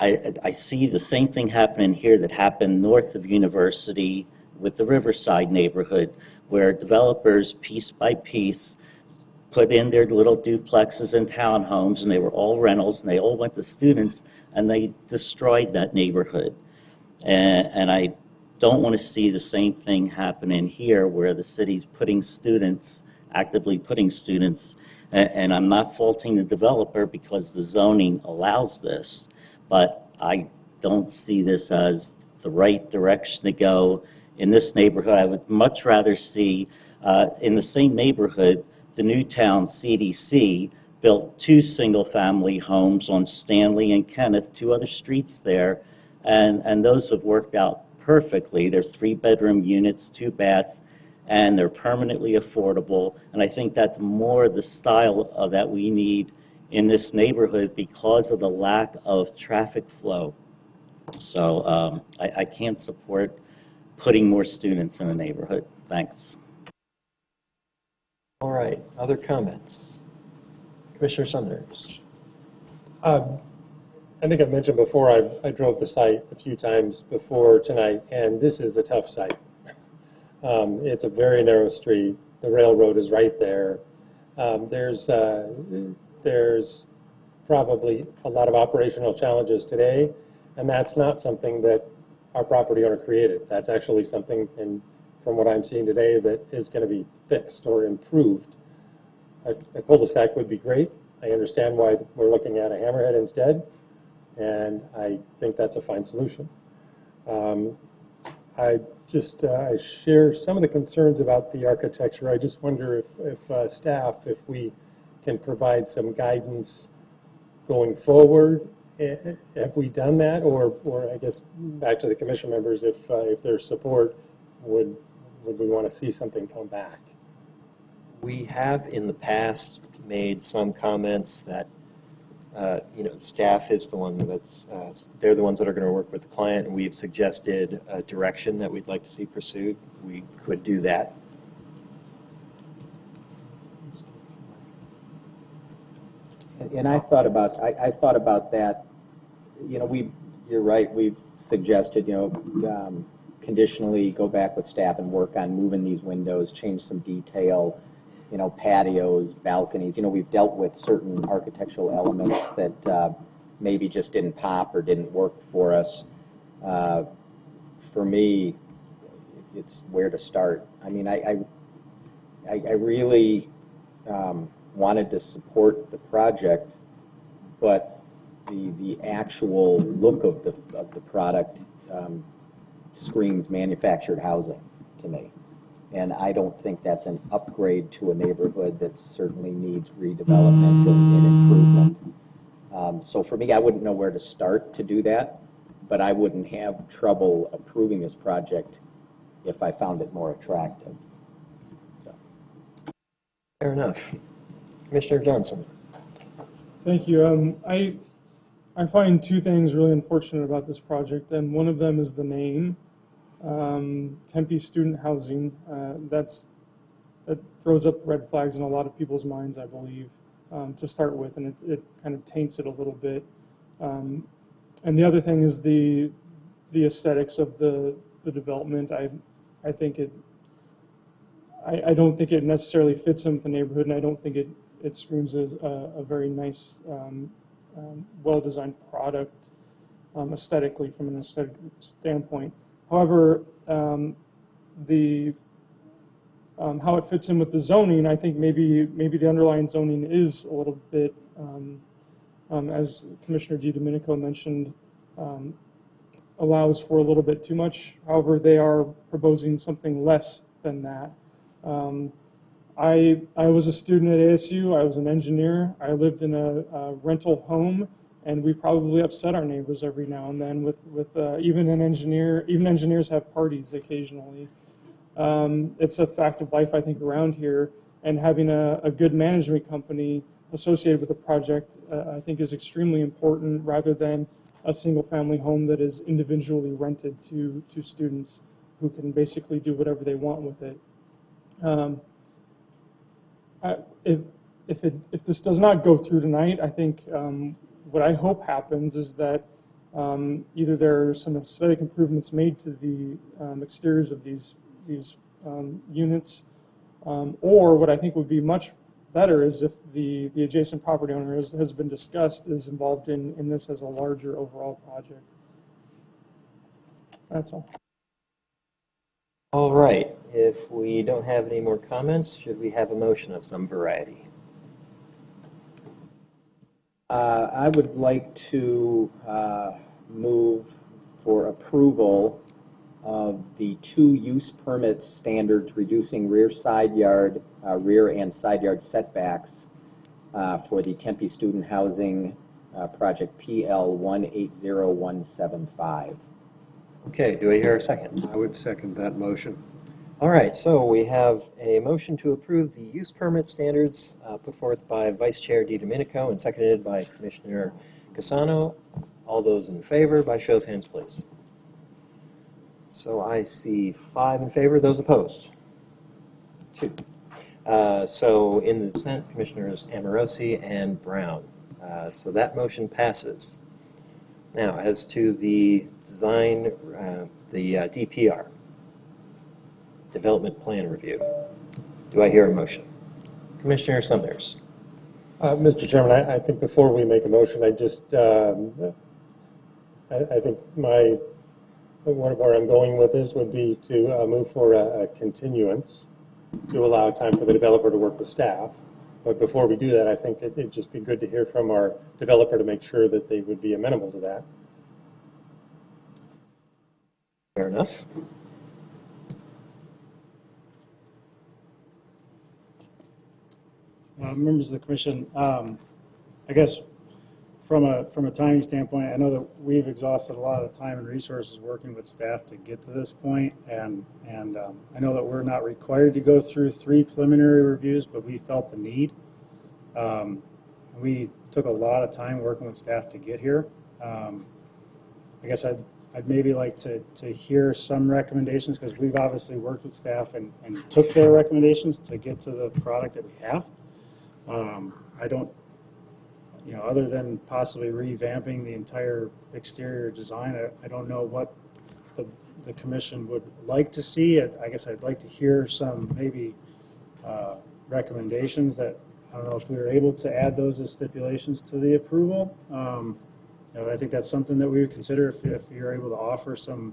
I see the same thing happening here that happened north of University with the Riverside neighborhood, where developers piece by piece put in their little duplexes and townhomes, and they were all rentals, and they all went to students, and they destroyed that neighborhood. And I don't want to see the same thing happen in here, where the city's putting students, actively putting students, and I'm not faulting the developer because the zoning allows this, but I don't see this as the right direction to go in this neighborhood. I would much rather see, in the same neighborhood, the Newtown CDC built 2 single-family homes on Stanley and Kenneth, 2 other streets there, and those have worked out perfectly. They're 3-bedroom units, 2-bath, and they're permanently affordable. And I think that's more the style that we need in this neighborhood because of the lack of traffic flow. So I can't support putting more students in the neighborhood. Thanks. All right, other comments? Commissioner Sunders. I think I've mentioned before, I drove the site a few times before tonight, and this is a tough site. It's a very narrow street. The railroad is right there. There's probably a lot of operational challenges today, and that's not something that our property owner created. That's actually something, from what I'm seeing today, that is going to be fixed or improved. A cul-de-sac would be great. I understand why we're looking at a hammerhead instead, and I think that's a fine solution. I share some of the concerns about the architecture. I just wonder if staff, if we can provide some guidance going forward. Have we done that, or I guess back to the commission members, if there's support, would we want to see something come back? We have in the past made some comments that staff is the one that's, they're the ones that are going to work with the client, and we've suggested a direction that we'd like to see pursued. We could do that. And I thought about that. You're right. We've suggested, conditionally go back with staff and work on moving these windows, change some detail, patios, balconies. We've dealt with certain architectural elements that maybe just didn't pop or didn't work for us. For me, it's where to start. I mean, I really wanted to support the project, but the actual look of the product screams manufactured housing to me. And I don't think that's an upgrade to a neighborhood that certainly needs redevelopment and improvement. So for me, I wouldn't know where to start to do that, but I wouldn't have trouble approving this project if I found it more attractive. So. Fair enough. Commissioner Johnson. Thank you. I find two things really unfortunate about this project, and one of them is the name, Tempe Student Housing. That throws up red flags in a lot of people's minds, I believe, to start with, and it kind of taints it a little bit. And the other thing is the aesthetics of the development. I think I don't think it necessarily fits in with the neighborhood, and I don't think it screams a very nice, well-designed product aesthetically from an aesthetic standpoint. However, how it fits in with the zoning, I think maybe the underlying zoning is a little bit, as Commissioner DiDomenico mentioned, allows for a little bit too much. However, they are proposing something less than that. I was a student at ASU. I was an engineer. I lived in a rental home, and we probably upset our neighbors every now and then. Even engineers have parties occasionally. It's a fact of life, I think, around here. And having a good management company associated with the project, I think, is extremely important, rather than a single-family home that is individually rented to students who can basically do whatever they want with it. If this does not go through tonight, I think what I hope happens is that either there are some aesthetic improvements made to the exteriors of these units, or what I think would be much better is if the adjacent property owner, as has been discussed, is involved in this as a larger overall project. That's all. All right. If we don't have any more comments, should we have a motion of some variety? I would like to move for approval of the 2 use permit standards reducing rear and side yard setbacks for the Tempe Student Housing Project PL 180175. Okay, do I hear a second? I would second that motion. All right, so we have a motion to approve the use permit standards put forth by Vice Chair DiDomenico and seconded by Commissioner Cassano. All those in favor, by show of hands, please. So I see 5 in favor, those opposed? 2. So in the dissent, Commissioners Amorosi and Brown. So that motion passes. Now, as to the design, the DPR, Development Plan Review, do I hear a motion? Commissioner Summers. Mr. Chairman, I think before we make a motion, I just, I think where I'm going with this would be to move for a continuance to allow time for the developer to work with staff. But before we do that, I think it'd just be good to hear from our developer to make sure that they would be amenable to that. Fair enough. Members of the commission, I guess from a timing standpoint, I know that we've exhausted a lot of time and resources working with staff to get to this point, and I know that we're not required to go through 3 preliminary reviews, but we felt the need. We took a lot of time working with staff to get here. I guess I'd maybe like to hear some recommendations, because we've obviously worked with staff and took their recommendations to get to the product that we have. I don't, other than possibly revamping the entire exterior design, I don't know what the commission would like to see. I guess I'd like to hear some maybe recommendations that, I don't know if we were able to add those as stipulations to the approval. I think that's something that we would consider if you're able to offer some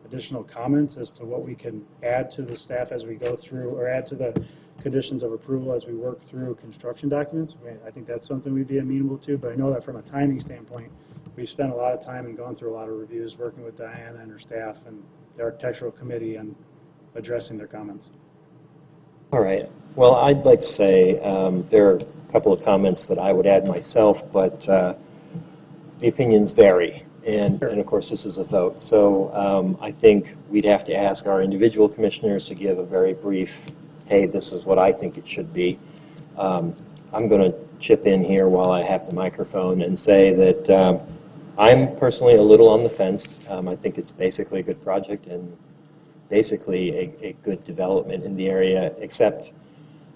additional comments as to what we can add to the staff as we go through, or add to the conditions of approval as we work through construction documents. I think that's something we'd be amenable to, but I know that from a timing standpoint, we've spent a lot of time and gone through a lot of reviews working with Diana and her staff and the architectural committee and addressing their comments. All right. Well, I'd like to say there are a couple of comments that I would add myself, but the opinions vary. And of course, this is a vote. So I think we'd have to ask our individual commissioners to give a very brief, hey, this is what I think it should be. I'm going to chip in here while I have the microphone and say that I'm personally a little on the fence. I think it's basically a good project and basically a good development in the area, except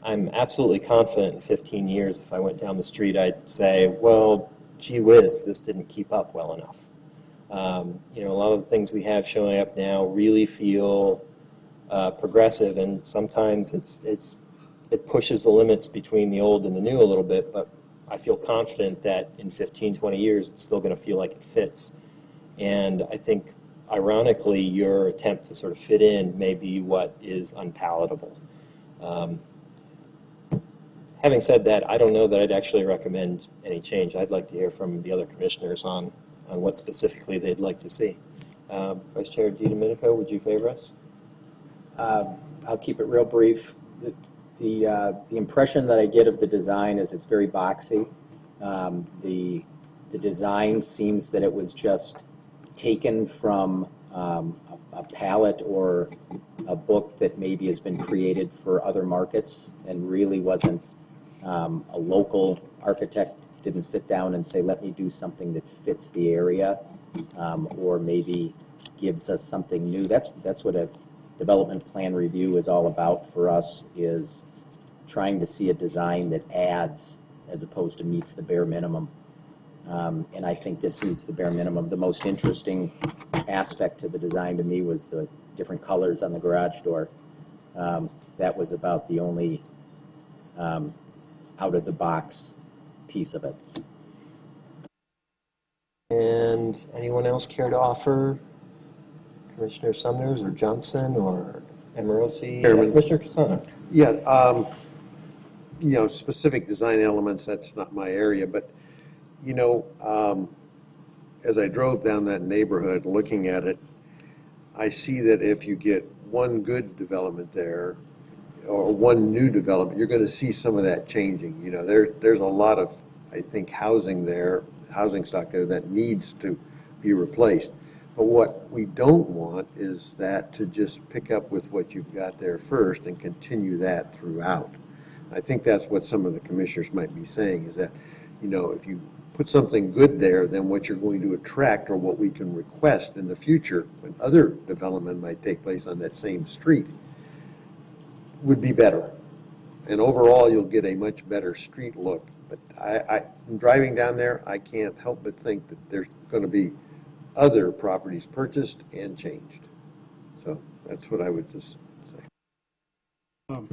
I'm absolutely confident in 15 years, if I went down the street, I'd say, well, gee whiz, this didn't keep up well enough. You know, a lot of the things we have showing up now really feel progressive, and sometimes it pushes the limits between the old and the new a little bit, but I feel confident that in 15, 20 years, it's still going to feel like it fits. And I think, ironically, your attempt to sort of fit in may be what is unpalatable. Having said that, I don't know that I'd actually recommend any change. I'd like to hear from the other commissioners on what specifically they'd like to see. Vice Chair DiDomenico, would you favor us? I'll keep it real brief. The impression that I get of the design is it's very boxy. The design seems that it was just taken from a palette or a book that maybe has been created for other markets and really wasn't a local architect didn't sit down and say, let me do something that fits the area or maybe gives us something new. That's what a development plan review is all about for us, is trying to see a design that adds as opposed to meets the bare minimum. And I think this meets the bare minimum. The most interesting aspect to the design to me was the different colors on the garage door. That was about the only out-of-the-box piece of it. And anyone else care to offer? Commissioner Sumners or Johnson or Amorosi? Commissioner Casano. Yeah, you know, specific design elements, that's not my area, but, you know, as I drove down that neighborhood looking at it, I see that if you get one good development there, or one new development, you're going to see some of that changing. You know, there's a lot of, I think, housing stock there that needs to be replaced. But what we don't want is that to just pick up with what you've got there first and continue that throughout. I think that's what some of the commissioners might be saying, is that, you know, if you put something good there, then what you're going to attract or what we can request in the future when other development might take place on that same street would be better. And overall, you'll get a much better street look. But I'm driving down there, I can't help but think that there's going to be other properties purchased and changed. So that's what I would just say.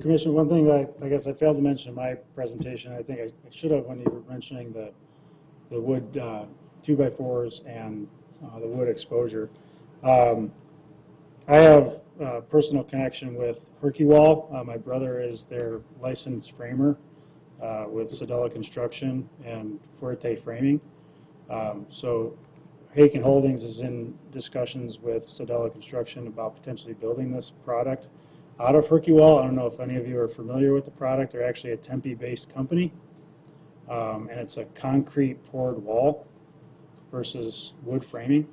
Commissioner, one thing that I guess I failed to mention in my presentation, I think I should have when you were mentioning the wood 2x4s and the wood exposure. I have a personal connection with Hercule. My brother is their licensed framer with Sedella Construction and Fuerte Framing. So Haken Holdings is in discussions with Sedella Construction about potentially building this product out of Hercule. I don't know if any of you are familiar with the product. They're actually a Tempe-based company, and it's a concrete poured wall versus wood framing.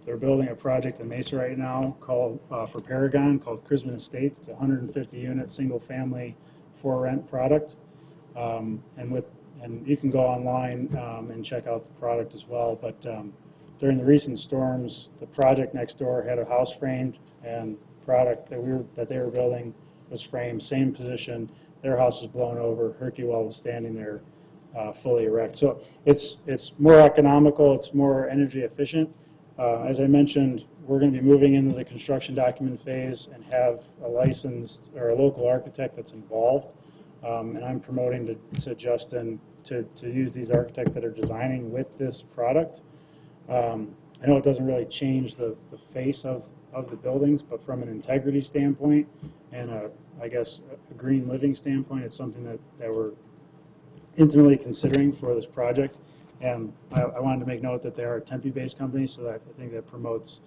They're building a project in Mesa right now called for Paragon called Crisman Estates. It's a 150-unit single-family for-rent product, and you can go online and check out the product as well. But during the recent storms, the project next door had a house framed, and product that they were building was framed, same position. Their house was blown over. Hercule was standing there fully erect. So it's more economical. It's more energy efficient. As I mentioned, we're going to be moving into the construction document phase and have a licensed or a local architect that's involved. And I'm promoting to Justin to use these architects that are designing with this product. I know it doesn't really change the face of the buildings, but from an integrity standpoint and I guess a green living standpoint, it's something that we're intimately considering for this project. And I wanted to make note that they are a Tempe-based company, so that I think that promotes,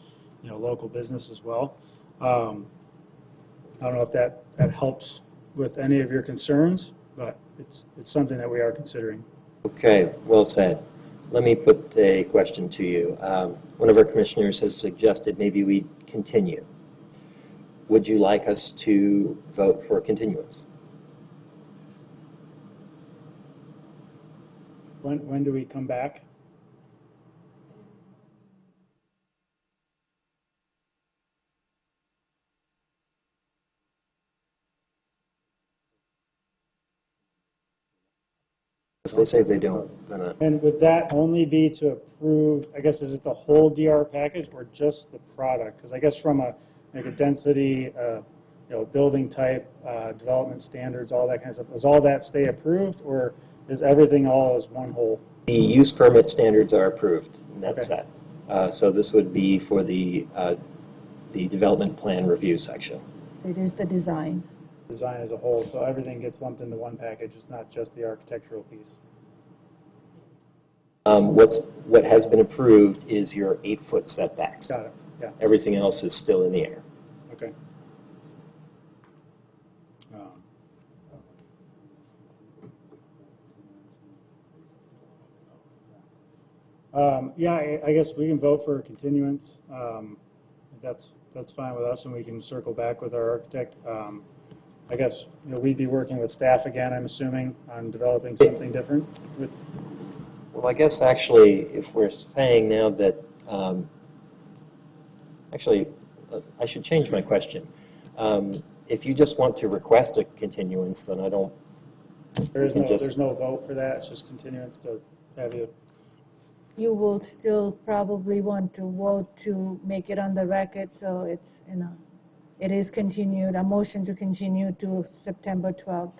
you know, local business as well. I don't know if that helps with any of your concerns, but it's something that we are considering. Okay, well said. Let me put a question to you. One of our commissioners has suggested maybe we continue. Would you like us to vote for continuance? When do we come back? If they say they don't, then And would that only be to approve, I guess, is it the whole DR package or just the product? Because I guess from a density, building type, development standards, all that kind of stuff, does all that stay approved, or is everything all as one whole? the use permit standards are approved, and that's Okay. set. So this would be for the development plan review section. It is the design. Design as a whole, so everything gets lumped into one package, it's not just the architectural piece. What has been approved is your 8-foot setbacks. Got it, yeah, Everything else is still in the air. okay. Yeah, I guess we can vote for a continuance. That's fine with us, and we can circle back with our architect. I guess we'd be working with staff again, I'm assuming, on developing something different. Well, I guess actually, if we're saying now that, I should change my question. If you just want to request a continuance, then I don't. There's no vote for that, it's just continuance to have you. You will still probably want to vote to make it on the record, so it's, it is continued, a motion to continue to September 12th.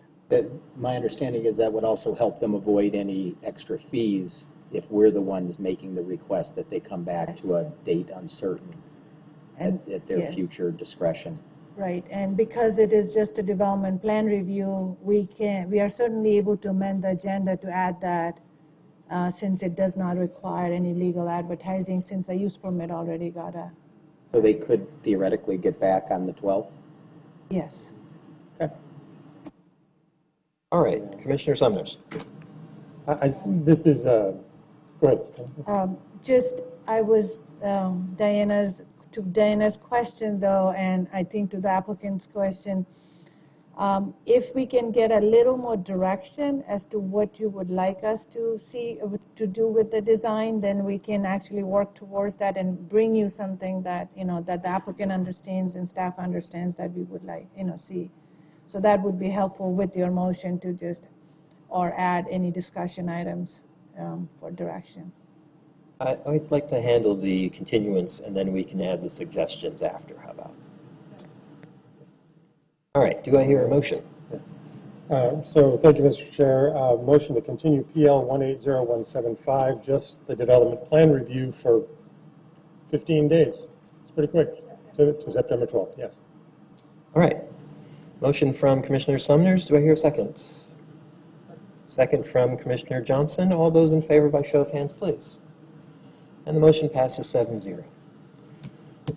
My understanding is that would also help them avoid any extra fees if we're the ones making the request, that they come back to a date uncertain at their yes. future discretion. Right, and because it is just a development plan review, we are certainly able to amend the agenda to add that, since it does not require any legal advertising, since the use permit already got a, So they could theoretically get back on the 12th? yes. Okay. All right, Commissioner Summers. This is, go ahead. Just, I was, to Diana's question though, and I think to the applicant's question, if we can get a little more direction as to what you would like us to see, to do with the design, then we can actually work towards that and bring you something that, that the applicant understands and staff understands that we would like, see. So that would be helpful with your motion to just, or add any discussion items for direction. I'd like to handle the continuance, and then we can add the suggestions after. How about? All right, do I hear a motion? So thank you, Mr. Chair. Motion to continue PL 180175, just the development plan review for 15 days. It's pretty quick, to September 12th, yes. All right. Motion from Commissioner Summers. Do I hear a second? Second from Commissioner Johnson. All those in favor by show of hands, please. And the motion passes 7-0.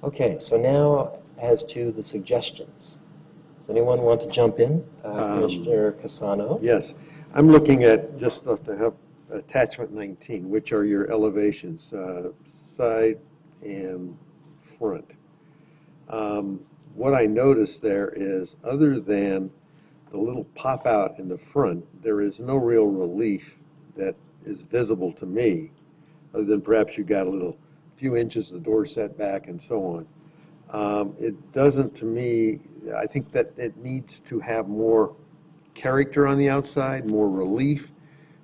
Okay, so now as to the suggestions. Does anyone want to jump in? Commissioner Cassano? Yes, I'm looking at, just off the help, attachment 19, which are your elevations, side and front. What I noticed there is, other than the little pop out in the front, there is no real relief that is visible to me, other than perhaps you got a few inches of the door setback and so on. It doesn't, to me, I think that it needs to have more character on the outside, more relief,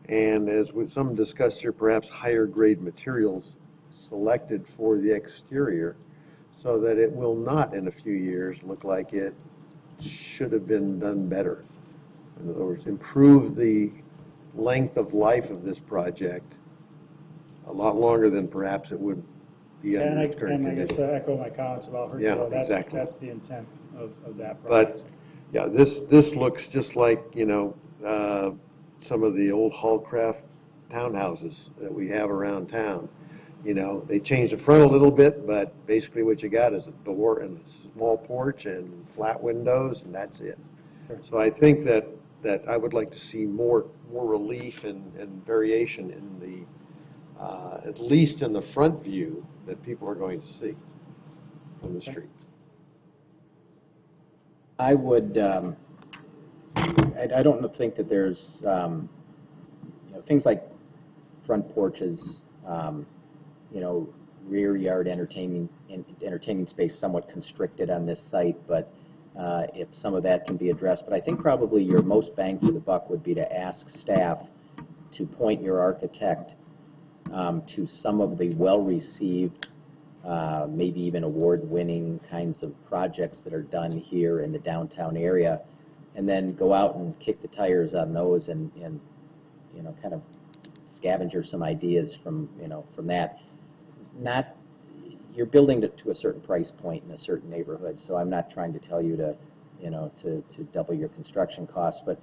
and as with some discussed here, perhaps higher grade materials selected for the exterior, so that it will not in a few years look like it should have been done better. In other words, improve the length of life of this project a lot longer than perhaps it would be under its current And I guess condition. to echo my comments about her, Yeah, exactly. that's the intent of that But, project. yeah, this looks just like, some of the old Hallcraft townhouses that we have around town. You know, they changed the front a little bit, but basically what you got is a door and a small porch and flat windows, and that's it. So I think that I would like to see more relief and variation in the, at least in the front view that people are going to see from the street. I would, I don't think that there's, things like front porches, rear yard entertaining space somewhat constricted on this site, but if some of that can be addressed. But I think probably your most bang for the buck would be to ask staff to point your architect to some of the well-received, maybe even award-winning kinds of projects that are done here in the downtown area, and then go out and kick the tires on those and kind of scavenger some ideas from that. You're building to a certain price point in a certain neighborhood, so I'm not trying to tell you to double your construction costs, but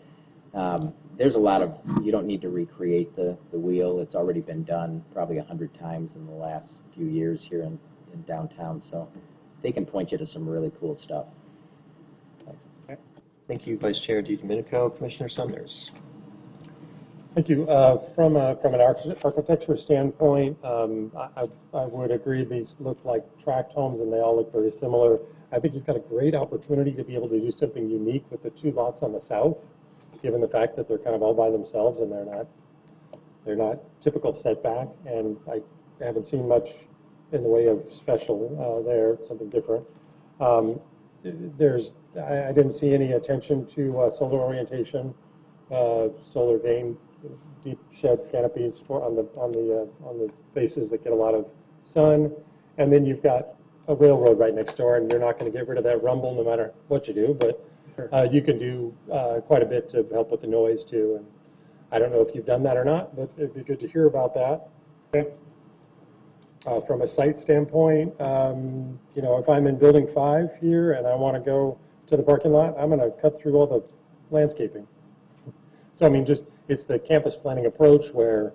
there's a lot of, you don't need to recreate the wheel. It's already been done probably 100 times in the last few years here in downtown, so they can point you to some really cool stuff. Thank you, Vice Chair DiDomenico. Commissioner Summers. Thank you. From an architecture standpoint, I would agree these look like tract homes and they all look very similar. I think you've got a great opportunity to be able to do something unique with the two lots on the south, given the fact that they're kind of all by themselves and they're not typical setback. And I haven't seen much in the way of special there, something different. I didn't see any attention to solar orientation, solar gain, deep shed canopies on the faces that get a lot of sun, and then you've got a railroad right next door, and you're not going to get rid of that rumble no matter what you do, but you can do quite a bit to help with the noise too. And I don't know if you've done that or not, but it'd be good to hear about that. Okay. From a site standpoint, if I'm in Building 5 here and I want to go to the parking lot, I'm going to cut through all the landscaping. So, I mean, it's the campus planning approach where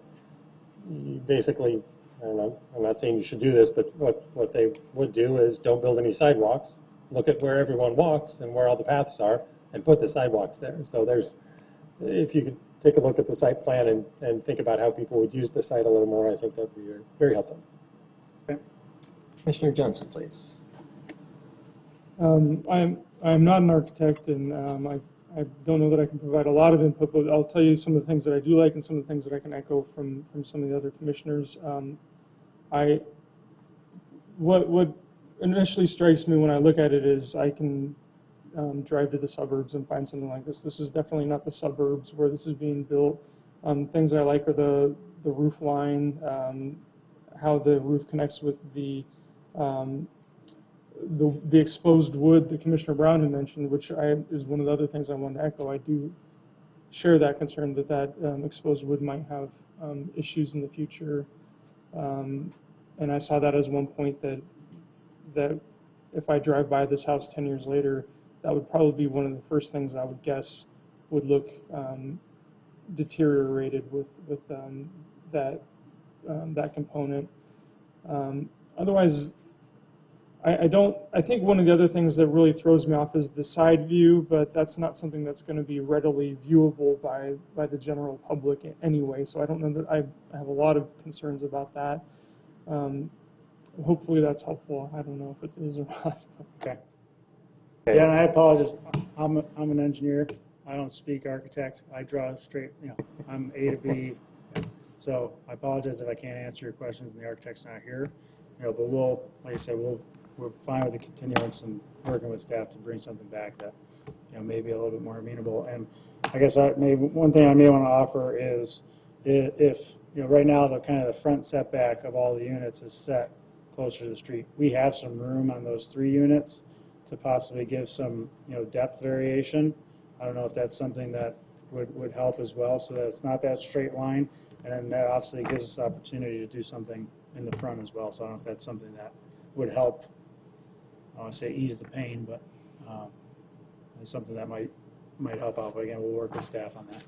you basically, I don't know, I'm not saying you should do this, but what they would do is don't build any sidewalks, look at where everyone walks and where all the paths are, and put the sidewalks there. So if you could take a look at the site plan and think about how people would use the site a little more, I think that would be very helpful. Okay. Commissioner Johnson, please. I'm not an architect, and I don't know that I can provide a lot of input, but I'll tell you some of the things that I do like and some of the things that I can echo from some of the other commissioners. What initially strikes me when I look at it is I can drive to the suburbs and find something like this. This is definitely not the suburbs where this is being built. Things I like are the roof line, how the roof connects with the exposed wood that Commissioner Brown had mentioned, which is one of the other things I want to echo. I do share that concern that exposed wood might have issues in the future. And I saw that as one point that if I drive by this house 10 years later, that would probably be one of the first things I would guess would look deteriorated with that component. Otherwise, I think one of the other things that really throws me off is the side view, but that's not something that's going to be readily viewable by the general public anyway. So I don't know that I have a lot of concerns about that. Hopefully that's helpful. I don't know if it is or not. Okay. Yeah, and I apologize. I'm an engineer. I don't speak architect. I draw straight, I'm A to B. So I apologize if I can't answer your questions and the architect's not here. But like I said, we're fine with the continuance and working with staff to bring something back that, maybe a little bit more amenable. And I guess one thing I may want to offer is if right now the kind of the front setback of all the units is set closer to the street. We have some room on those 3 units to possibly give some, depth variation. I don't know if that's something that would help as well, so that it's not that straight line. And then that obviously gives us the opportunity to do something in the front as well. So I don't know if that's something that would help, I don't want to say ease the pain, but it's something that might help out. But again, we'll work with staff on that.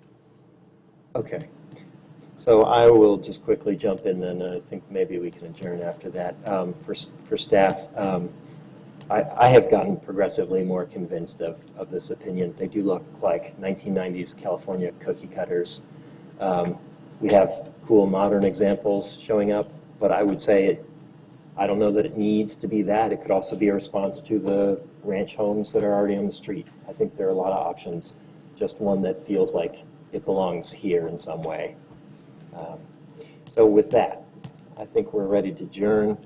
Okay. So I will just quickly jump in, and I think maybe we can adjourn after that. For staff, I have gotten progressively more convinced of this opinion. They do look like 1990s California cookie cutters. We have cool modern examples showing up, but I would say I don't know that it needs to be that. It could also be a response to the ranch homes that are already on the street. I think there are a lot of options, just one that feels like it belongs here in some way. So with that, I think we're ready to adjourn.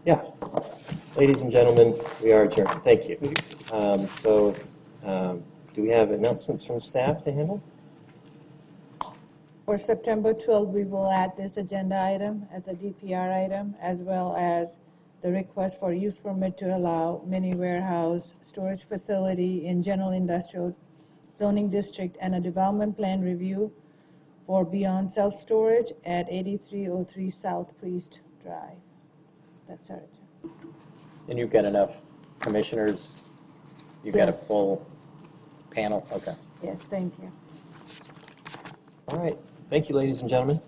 Yeah, ladies and gentlemen, we are adjourned. Thank you. Do we have announcements from staff to handle? For September 12th, we will add this agenda item as a DPR item, as well as the request for use permit to allow mini warehouse storage facility in general industrial zoning district and a development plan review for beyond self-storage at 8303 South Priest Drive. That's our agenda. And you've got enough commissioners? You've got a Yes. full panel? Okay. Yes, thank you. All right. Thank you, ladies and gentlemen.